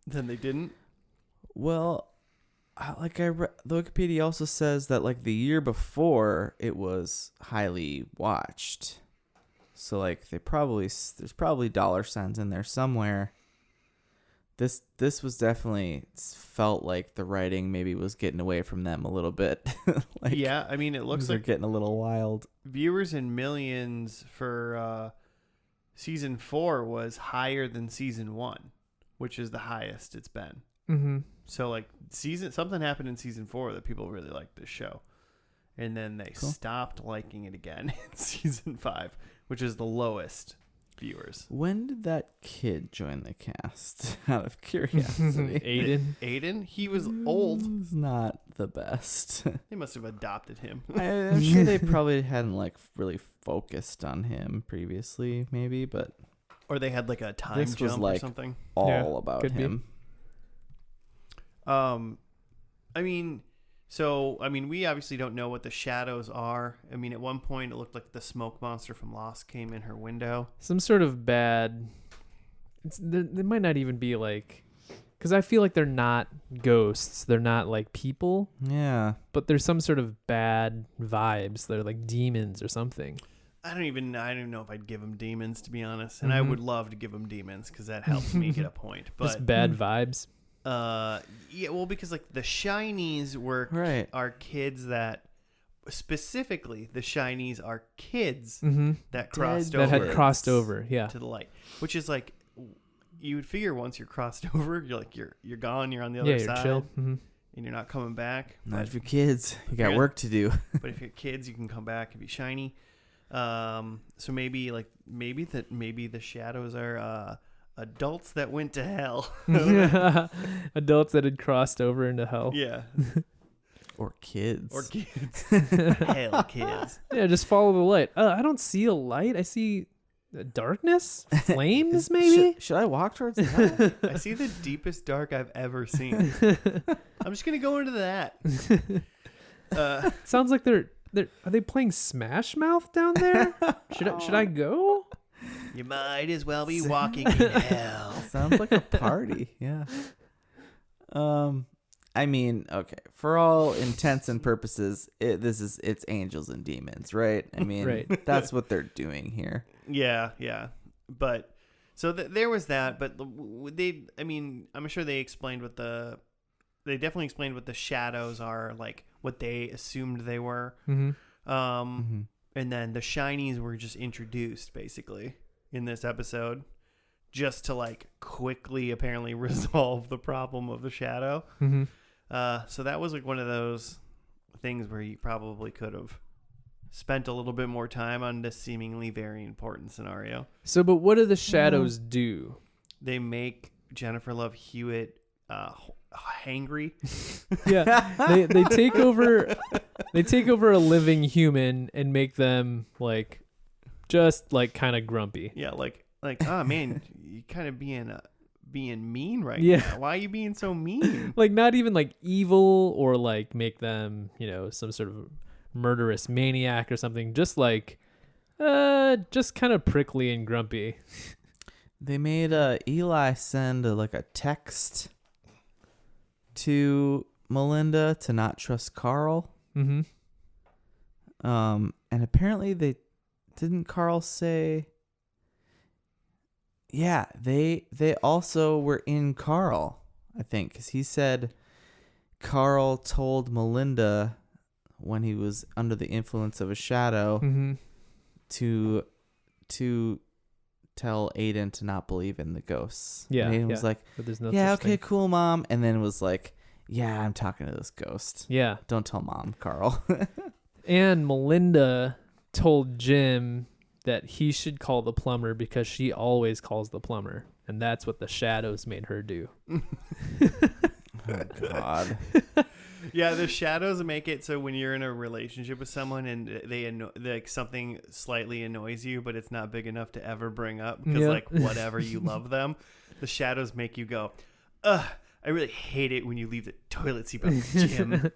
Then they didn't. Well, the Wikipedia also says that like the year before it was highly watched. So like there's probably dollar signs in there somewhere. This was definitely felt like the writing maybe was getting away from them a little bit. Like, yeah, I mean it looks like they're getting a little wild. Viewers in millions for season 4 was higher than season 1, which is the highest it's been. Mm-hmm. So like something happened in season 4 that people really liked this show, and then they stopped liking it again in season 5, which is the lowest viewers. When did that kid join the cast? Out of curiosity. Aiden, he was old. He's not the best. They must have adopted him. I'm sure they probably hadn't like really focused on him previously, maybe, but or they had like a time this jump was like or something. All about him. We obviously don't know what the shadows are. I mean, at one point it looked like the smoke monster from Lost came in her window. Some sort of bad. They might not even be like, because I feel like they're not ghosts. They're not like people. Yeah. But there's some sort of bad vibes. They're like demons or something. I don't even know if I'd give them demons, to be honest. And I would love to give them demons because that helps me get a point. But just bad vibes. Yeah, well, because like the shinies are kids that specifically the shinies are kids that crossed over. That had crossed over, yeah, to the light, which is like you would figure once you're crossed over, you're like you're gone, you're on the other side, chill. And you're not coming back. Not if you're kids, you got work to do. But if you're kids, you can come back and be shiny. So maybe the shadows are adults that went to hell. Adults that had crossed over into hell. Yeah. Or kids. Hell kids. Yeah, just follow the light. I don't see a light. I see darkness? Flames, maybe? Should I walk towards the light? I see the deepest dark I've ever seen. I'm just going to go into that. Sounds like are they playing Smash Mouth down there? Should I go? You might as well be walking in hell. Sounds like a party. Yeah. I mean, okay. For all intents and purposes, it's angels and demons, right? I mean, right. That's what they're doing here. Yeah. But so there was that. But I'm sure they explained they definitely explained what the shadows are, like what they assumed they were. And then the shinies were just introduced basically in this episode just to like quickly apparently resolve the problem of the shadow. So that was like one of those things where you probably could have spent a little bit more time on this seemingly very important scenario. So, but what do the shadows do? They make Jennifer Love Hewitt hangry. Yeah, they take over. They take over a living human and make them like, just like kind of grumpy. Yeah, like oh man, you kind of being mean right now. Why are you being so mean? Like not even like evil or like make them some sort of murderous maniac or something. Just like, just kind of prickly and grumpy. They made Eli send a text to Melinda to not trust Carl. And apparently didn't Carl say. Yeah, they also were in Carl, I think, because he said Carl told Melinda when he was under the influence of a shadow to to tell Aiden to not believe in the ghosts. Yeah, and Aiden was like, but there's no yeah, such okay, thing. cool, Mom. And then was like, yeah, I'm talking to this ghost. Yeah. Don't tell Mom, Carl. And Melinda told Jim that he should call the plumber because she always calls the plumber. And that's what the shadows made her do. Oh, God. Yeah, the shadows make it so when you're in a relationship with someone and like something slightly annoys you, but it's not big enough to ever bring up because like whatever you love them, the shadows make you go, ugh, I really hate it when you leave the toilet seat by the gym.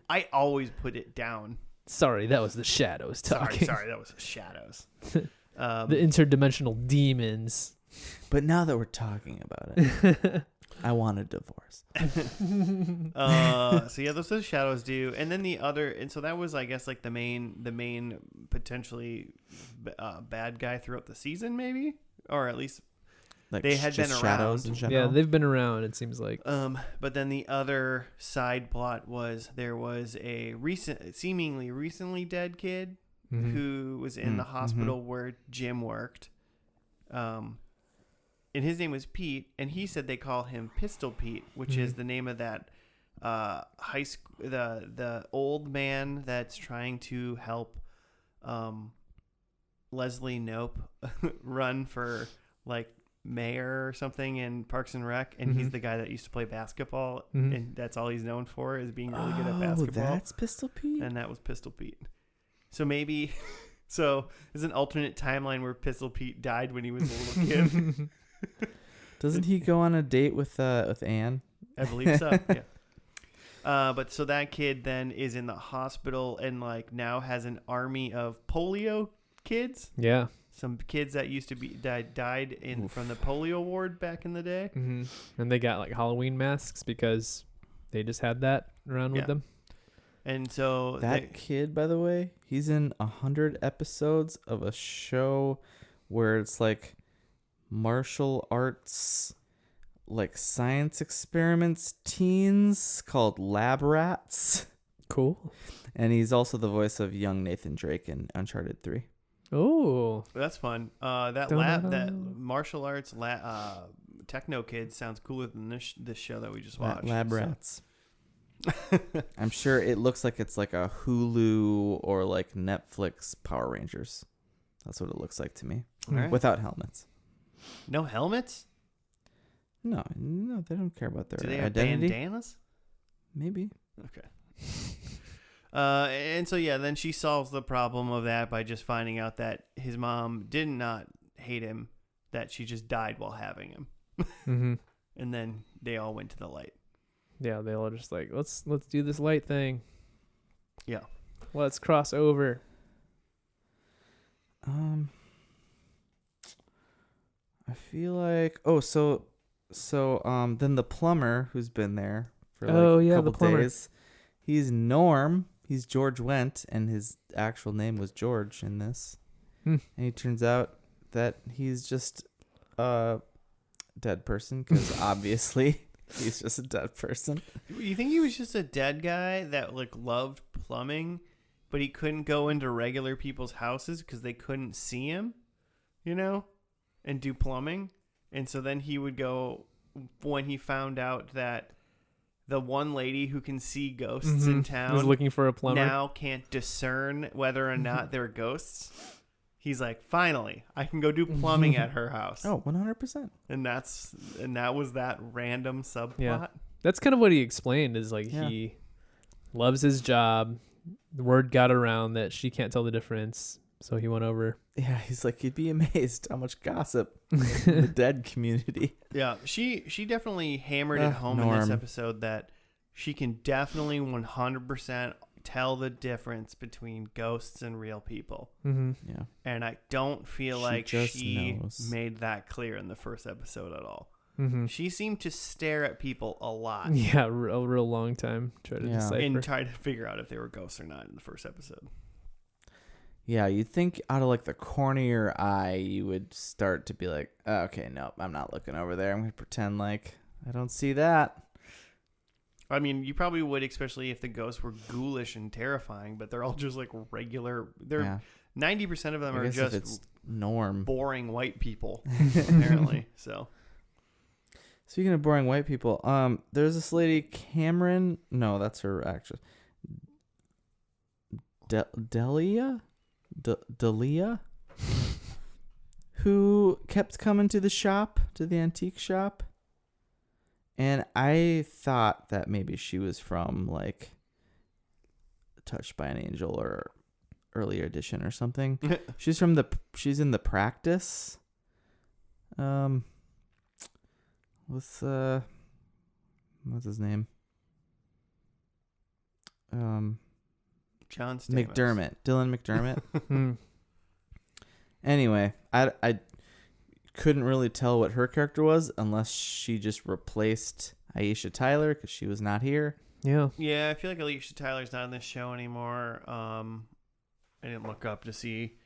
I always put it down. Sorry, that was the shadows talking. Sorry, that was the shadows. The interdimensional demons. But now that we're talking about it, I want a divorce. So yeah, those are the shadows do, and then the other, and so that was, I guess, like the main potentially bad guy throughout the season, maybe, or at least Like they had been shadows around. in general. Yeah, they've been around, it seems like. But then the other side plot was there was a seemingly recently dead kid who was in the hospital where Jim worked. And his name was Pete, and he said they call him Pistol Pete, which is the name of that high school, the old man that's trying to help Leslie Knope run for like mayor or something in Parks and Rec, and he's the guy that used to play basketball, and that's all he's known for is being really good at basketball. That's Pistol Pete? And that was Pistol Pete. So maybe, so there's an alternate timeline where Pistol Pete died when he was a little kid. Doesn't he go on a date with Anne? I believe so. Yeah. But so that kid then is in the hospital and like now has an army of polio kids. Yeah. Some kids that used to be died from the polio ward back in the day. And they got like Halloween masks because they just had that around with them. And so that kid, by the way, he's in 100 episodes of a show where it's like martial arts, like science experiments teens called Lab Rats. Cool. And he's also the voice of young Nathan Drake in Uncharted 3. Oh, that's fun. That martial arts techno kid sounds cooler than this show that we just watched. Lab Rats. I'm sure it looks like it's like a Hulu or like Netflix Power Rangers. That's what it looks like to me. Right. Without helmets. No helmets? No, they don't care about their Do they have identity. bandanas? Maybe. Okay. And so yeah, then she solves the problem of that by just finding out that his mom did not hate him, that she just died while having him. And then they all went to the light. Yeah, they all just like, let's do this light thing. Yeah. Let's cross over. I feel like then the plumber who's been there for like a couple days, he's Norm. He's George Wendt, and his actual name was George in this. And he turns out that he's just a dead person because obviously he's just a dead person. You think he was just a dead guy that like loved plumbing, but he couldn't go into regular people's houses because they couldn't see him, and do plumbing? And so then he would go when he found out that the one lady who can see ghosts in town was looking for a plumber. Now can't discern whether or not they're ghosts. He's like, finally, I can go do plumbing at her house. Oh, 100%. And that was that random subplot. Yeah. That's kind of what he explained is like he loves his job. The word got around that she can't tell the difference. So he went over. Yeah, he's like, you'd be amazed how much gossip in the dead community. Yeah, she definitely hammered it home in this episode that she can definitely 100% tell the difference between ghosts and real people. Yeah. And I don't feel like she made that clear in the first episode at all. She seemed to stare at people a lot. Yeah, a real long time. Try to figure out if they were ghosts or not in the first episode. Yeah, you'd think out of like the corner of your eye, you would start to be like, oh, okay, nope, I'm not looking over there. I'm going to pretend like I don't see that. I mean, you probably would, especially if the ghosts were ghoulish and terrifying, but they're all just like regular. They're 90% of them are just norm boring white people, apparently. So, speaking of boring white people, there's this lady Cameron. No, that's her actress. Delia, who kept coming to the antique shop. And I thought that maybe she was from like Touched by an Angel or earlier edition or something. She's in The Practice. What's his name? John Stamos. Dylan McDermott. Anyway, I couldn't really tell what her character was unless she just replaced Aisha Tyler because she was not here. Yeah. Yeah, I feel like Aisha Tyler's not in this show anymore. I didn't look up to see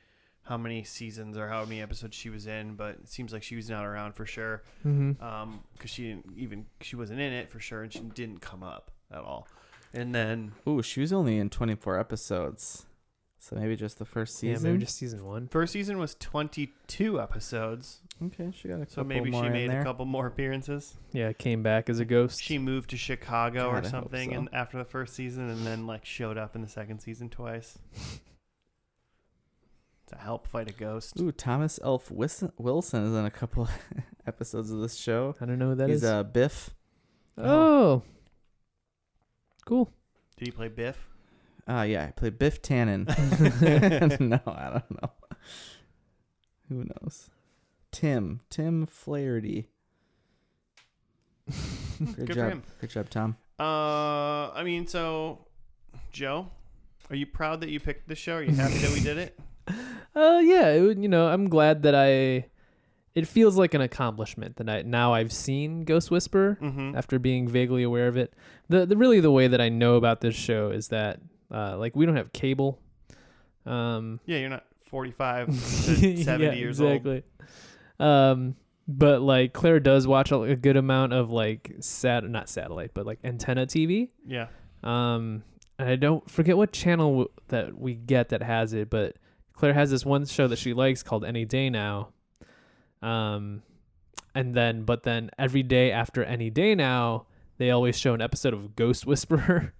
how many seasons or how many episodes she was in, but it seems like she was not around for sure. Because she wasn't in it for sure, and she didn't come up at all. And then she was only in 24 episodes. So maybe just the first season? Yeah, maybe just season 1. First season was 22 episodes. Okay, she got a couple So maybe more she made a couple more appearances. Yeah, came back as a ghost. She moved to Chicago God, or something so. and after the first season, and then like showed up in the second season twice to help fight a ghost. Ooh, Thomas Elf Wilson is in a couple episodes of this show. I don't know who that is. He's Biff. Oh. Cool. Did he play Biff? Yeah, I played Biff Tannen. No, I don't know. Who knows? Tim Flaherty. Good Good job. for him. Good job, Tom. I mean, so Joe, are you proud that you picked this show? Are you happy that we did it? Yeah. I'm glad that it feels like an accomplishment that I've seen Ghost Whisperer after being vaguely aware of it. The way that I know about this show is that we don't have cable. Yeah, you're not 45 to 70 years old. Exactly. But like Claire does watch a good amount of like not satellite, but like antenna TV. Yeah. And I don't forget what channel that we get that has it, but Claire has this one show that she likes called Any Day Now. But then every day after Any Day Now, they always show an episode of Ghost Whisperer.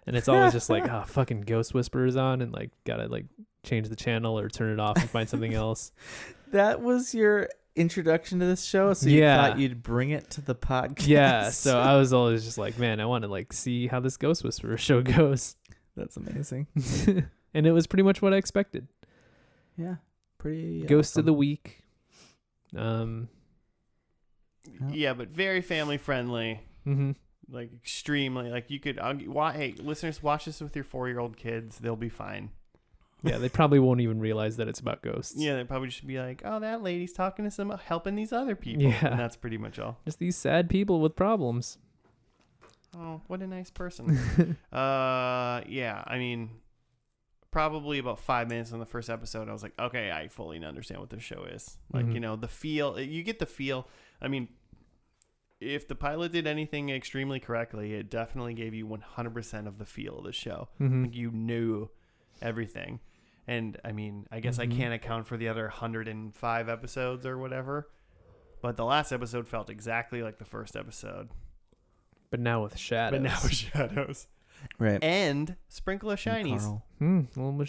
And it's always just like, fucking Ghost Whisperer's on, and like gotta like change the channel or turn it off and find something else. That was your introduction to this show, so you thought you'd bring it to the podcast. Yeah, so I was always just like, man, I want to like see how this Ghost Whisperer show goes. That's amazing. And it was pretty much what I expected. Yeah, pretty Ghost awesome. of the week. Yeah, but very family friendly. Like extremely, like you could. Hey, listeners, watch this with your 4-year-old kids. They'll be fine. Yeah, they probably won't even realize that it's about ghosts. Yeah, they probably just be like, "Oh, that lady's talking to some helping these other people." Yeah, and that's pretty much all. Just these sad people with problems. Oh, what a nice person. Yeah, I mean, probably about 5 minutes in the first episode, I was like, okay, I fully understand what this show is. Like, the feel. You get the feel. I mean, if the pilot did anything extremely correctly, it definitely gave you 100% of the feel of the show. Like you knew everything. And I mean, I guess I can't account for the other 105 episodes or whatever, but the last episode felt exactly like the first episode. But now with shadows. Right. And sprinkle of shinies. Little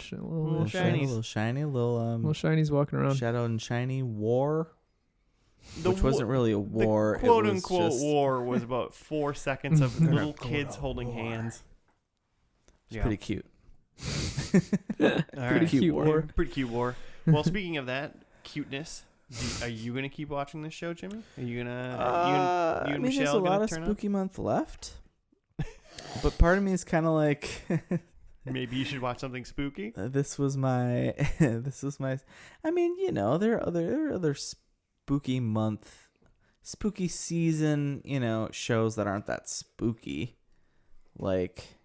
shinies walking around. Shadow and Shiny War. Which wasn't really a war. The quote-unquote war was about 4 seconds of little kids holding hands. It's pretty cute. Pretty cute war. Pretty cute war. Well, speaking of that, cuteness, are you going to keep watching this show, Jimmy? Are you going to... you and Michelle there's a lot of spooky month left. But part of me is kind of like... Maybe you should watch something spooky? This was my... I mean, there are other spooky month, spooky season, shows that aren't that spooky, like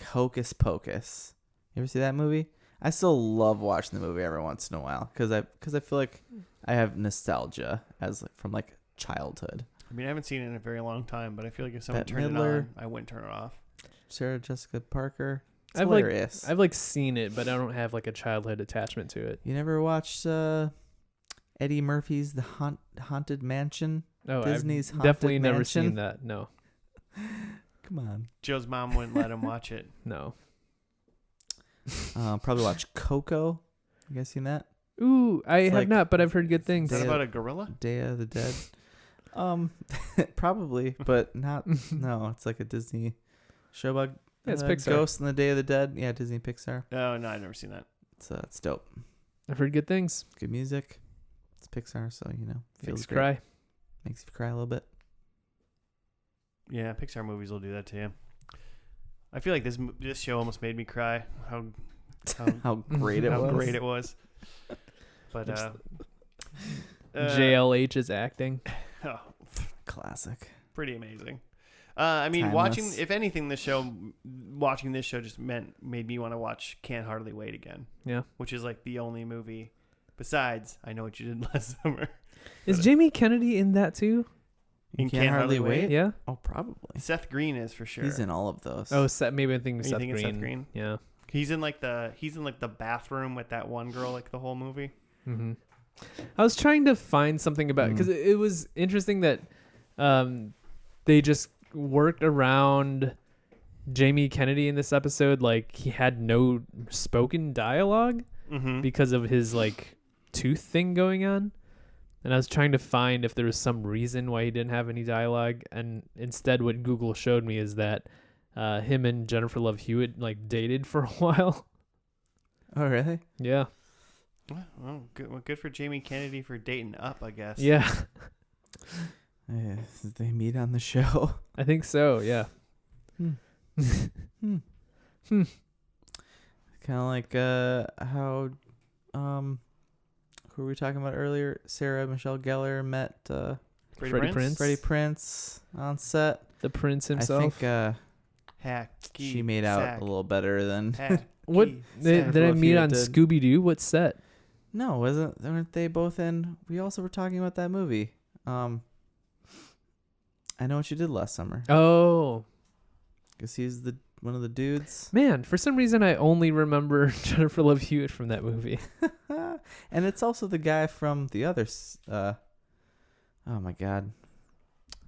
Hocus Pocus. You ever see that movie? I still love watching the movie every once in a while because I feel like I have nostalgia from like childhood. I mean, I haven't seen it in a very long time, but I feel like if someone Bette turned Midler. it on, I wouldn't turn it off. Sarah Jessica Parker. It's I've hilarious. I've seen it, but I don't have like a childhood attachment to it. You never watched Eddie Murphy's The Haunted Mansion? Oh, Disney's I've Haunted definitely never Mansion? seen that. No, Come on. Joe's mom wouldn't let him watch it. no. Probably watch Coco. You guys seen that? Ooh, I It's have like- not, but I've heard good things. Is that Day about a gorilla? Day of the Dead. Probably, but not. No, it's like a Disney show about Yeah, it's Pixar. ghosts and the Day of the Dead. Yeah, Disney Pixar. Oh, no, I've never seen that. It's dope. I've heard good things. Good music. It's Pixar, so feels Makes you great. cry. Makes you cry a little bit. Yeah, Pixar movies will do that to you. I feel like this show almost made me cry. How How great it how was. great it was. But JLH is acting. oh, Classic. pretty amazing. I mean, Timeless. if anything, watching this show just made me want to watch Can't Hardly Wait again. Yeah. Which is like the only movie besides I Know What You Did Last Summer. Is Jamie Kennedy in that too? In Can't Hardly Wait? Yeah. Oh, probably. Seth Green is for sure. He's in all of those. Oh, maybe I'm thinking Are you Seth thinking Green. Seth Green? Yeah. He's in like the bathroom with that one girl like the whole movie. Mm-hmm. I was trying to find something about because it was interesting that they just worked around Jamie Kennedy in this episode. Like he had no spoken dialogue because of his like tooth thing going on. And I was trying to find if there was some reason why he didn't have any dialogue. And instead what Google showed me is that him and Jennifer Love Hewitt like dated for a while. Oh, really? Yeah. Well, good for Jamie Kennedy for dating up, I guess. Yeah. Yeah, did they meet on the show? I think so. Yeah. Kind of like how who were we talking about earlier? Sarah Michelle Gellar met Freddie Prinze. Freddie Prinze on set. The Prince himself. I think Hacky she made out sack. a little better than. What Jennifer did I Love meet Hewitt on did. Scooby Doo? What set? No, weren't they both in? We also were talking about that movie. I Know What You Did Last Summer. Oh Because he's one of the dudes. man, for some reason I only remember Jennifer Love Hewitt from that movie. And it's also the guy from the other. Oh my God.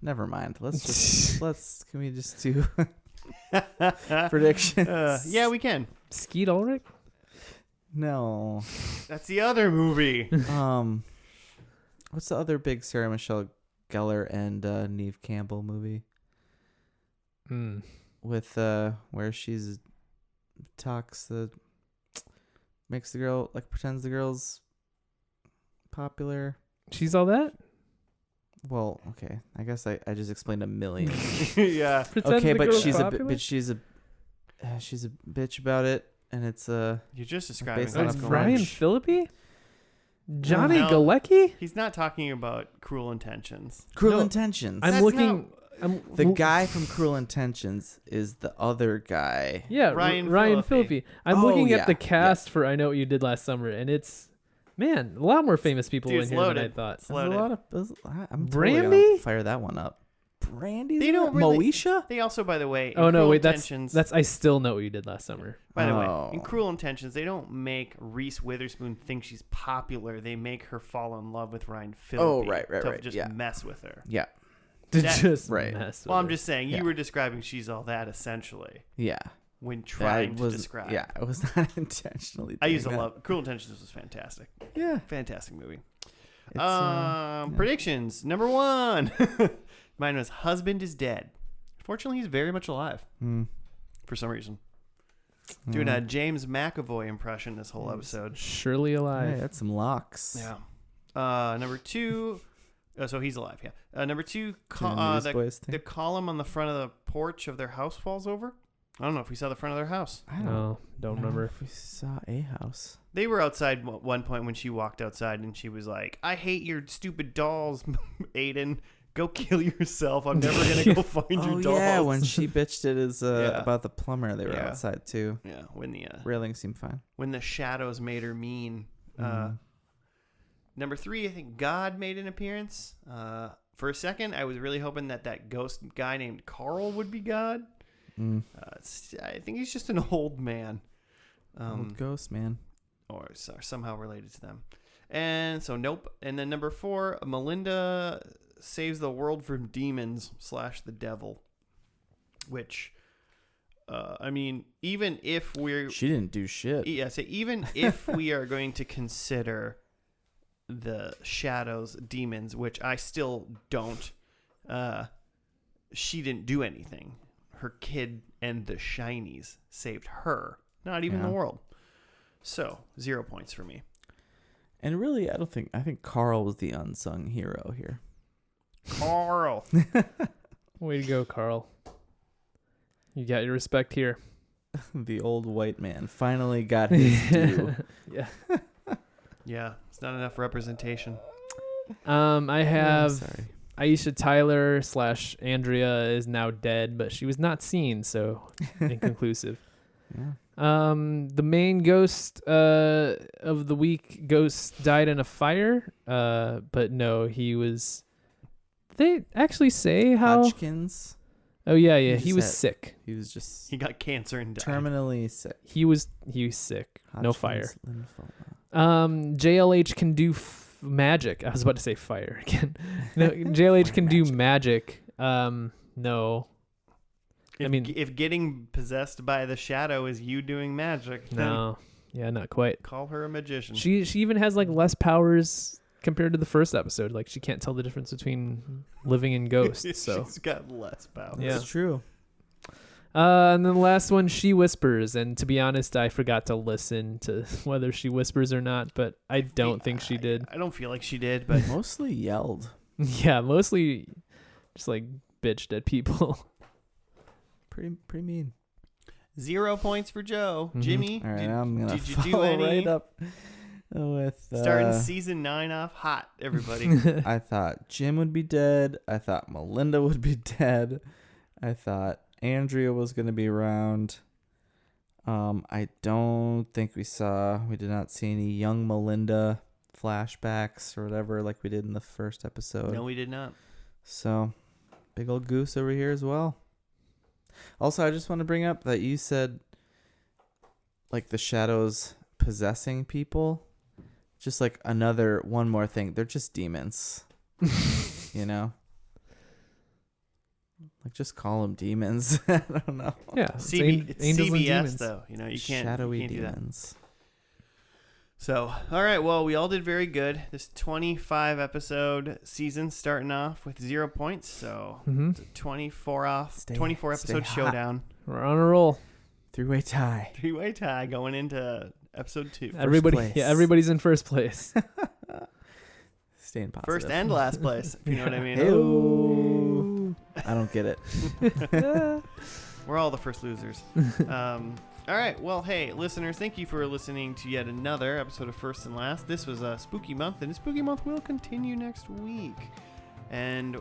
Never mind. Can we just do predictions? Yeah, we can. Skeet Ulrich? No. That's the other movie. What's the other big Sarah Michelle Gellar and Neve Campbell movie with where she's makes the girl like pretends the girl's popular. She's all that? Well, okay. I guess I just explained a million. Yeah. Pretend Okay, the but girl's she's popular? she's a bitch about it, and it's You're just describing Based how on it's a going. Ryan French. Phillippe? Johnny No. Galecki? He's not talking about Cruel Intentions. Cruel No, Intentions. I'm That's looking. The guy from Cruel Intentions is the other guy. Yeah, Ryan Ryan Phillippe. Phillippe. I'm Oh, looking yeah, at the cast for I Know What You Did Last Summer, and it's man, a lot more famous people Dude, in it's here than I loaded. thought. It's There's a loaded. lot of. I'm totally Brandy? gonna fire that one up. Brandy? They don't really- Moesha? They also, by the way, in Oh no, Cruel wait, Intentions, that's I Still Know What You Did Last Summer. by the way, Oh. in Cruel Intentions, they don't make Reese Witherspoon think she's popular. They make her fall in love with Ryan Phillippe. right, to right, just yeah. mess with her. Yeah. To That- just right. mess with Well, I'm her. just saying, Yeah. you were describing she's all that essentially Yeah. when trying to wasn't- describe. Yeah, I was not intentionally. I used to doing that. love Cruel Intentions was fantastic. Yeah. Fantastic movie. It's, yeah. Predictions. Number 1. Mine was Husband is Dead. Fortunately, he's very much alive for some reason. Doing a James McAvoy impression this whole episode. Surely Hey, Alive. that's some locks. Yeah. Number 2. So he's alive, yeah. Number 2, Doing a Newsboys thing. the column on the front of the porch of their house falls over. I don't know if we saw the front of their house. I No, don't know remember. if we saw a house. They were outside at one point when she walked outside and she was like, I hate your stupid dolls, Aiden. Go kill yourself. I'm never going to go find your dolls. Yeah, when she bitched it as Yeah. about the plumber, they were Yeah. outside too. Yeah, Railing seemed fine. when the shadows made her mean. Number 3, I think God made an appearance. For a second, I was really hoping that ghost guy named Carl would be God. I think he's just an old man. Old ghost man. Or somehow related to them. And so, nope. And then number 4, Melinda saves the world from demons / the devil. Which, I mean, even if She didn't do shit. Yeah, so even if we are going to consider the shadows demons, which I still don't, she didn't do anything. Her kid and the shinies saved her, not even the world. So 0 points for me. And really, I think Carl was the unsung hero here. Carl. Way to go, Carl. You got your respect here. The old white man finally got his due. Yeah. Yeah, it's not enough representation. I have sorry. Aisha Tyler / Andrea is now dead, but she was not seen, so inconclusive. Yeah. The main ghost of the week ghost died in a fire, but no, he was. They actually say how. Hodgkins. Oh yeah, he was sick. He was just He got cancer and died. terminally sick. He was sick. No fire. Hodgkin's lymphoma. JLH can do magic. I was about to say fire again. No, JLH can do magic. No. If getting possessed by the shadow is you doing magic, No. Yeah, not quite. call her a magician. She even has like less powers compared to the first episode. Like she can't tell the difference between living and ghosts. So She's got less power. Yeah. That's true. and then the last one, she whispers. And to be honest, I forgot to listen to whether she whispers or not, but I don't think she did. I don't feel like she did, but Mostly yelled. Yeah, mostly just like bitched at people. Pretty mean. 0 points for Joe. Mhm. Jimmy, All right, I'm gonna did you do follow any? right up with Starting season 9 off hot, everybody. I thought Jim would be dead. I thought Melinda would be dead. I thought Andrea was going to be around. I don't think we did not see any young Melinda flashbacks or whatever like we did in the first episode. No, we did not. So, big old goose over here as well. Also, I just want to bring up that you said like the shadows possessing people. Just like one more thing. They're just demons. You know? Like just call them demons. I don't know. Yeah. It's angels and CBS demons. though. You know, you can't Shadowy you can't do that. demons. So, all right. Well, we all did very good. This 25 episode season starting off with 0 points. So, it's a 24 episode showdown. We're on a roll. 3-way tie. 3-way tie going into episode 2. place. Everybody's in first place. Staying positive. First and last place, if you know what I mean. Hey-o. I don't get it. We're all the first losers. All right. Well, hey, listeners, thank you for listening to yet another episode of First and Last. This was a spooky month, and the spooky month will continue next week. And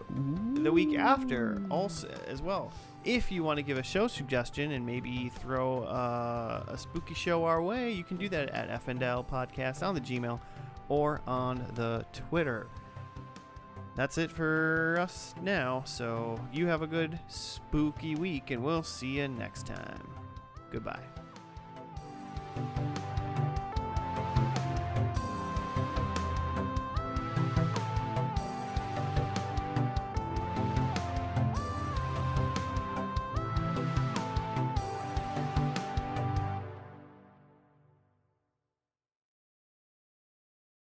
the week after also as well. If you want to give a show suggestion and maybe throw a spooky show our way, you can do that at FNL Podcast on the Gmail or on the Twitter. That's it for us now. So you have a good spooky week, and we'll see you next time. Goodbye.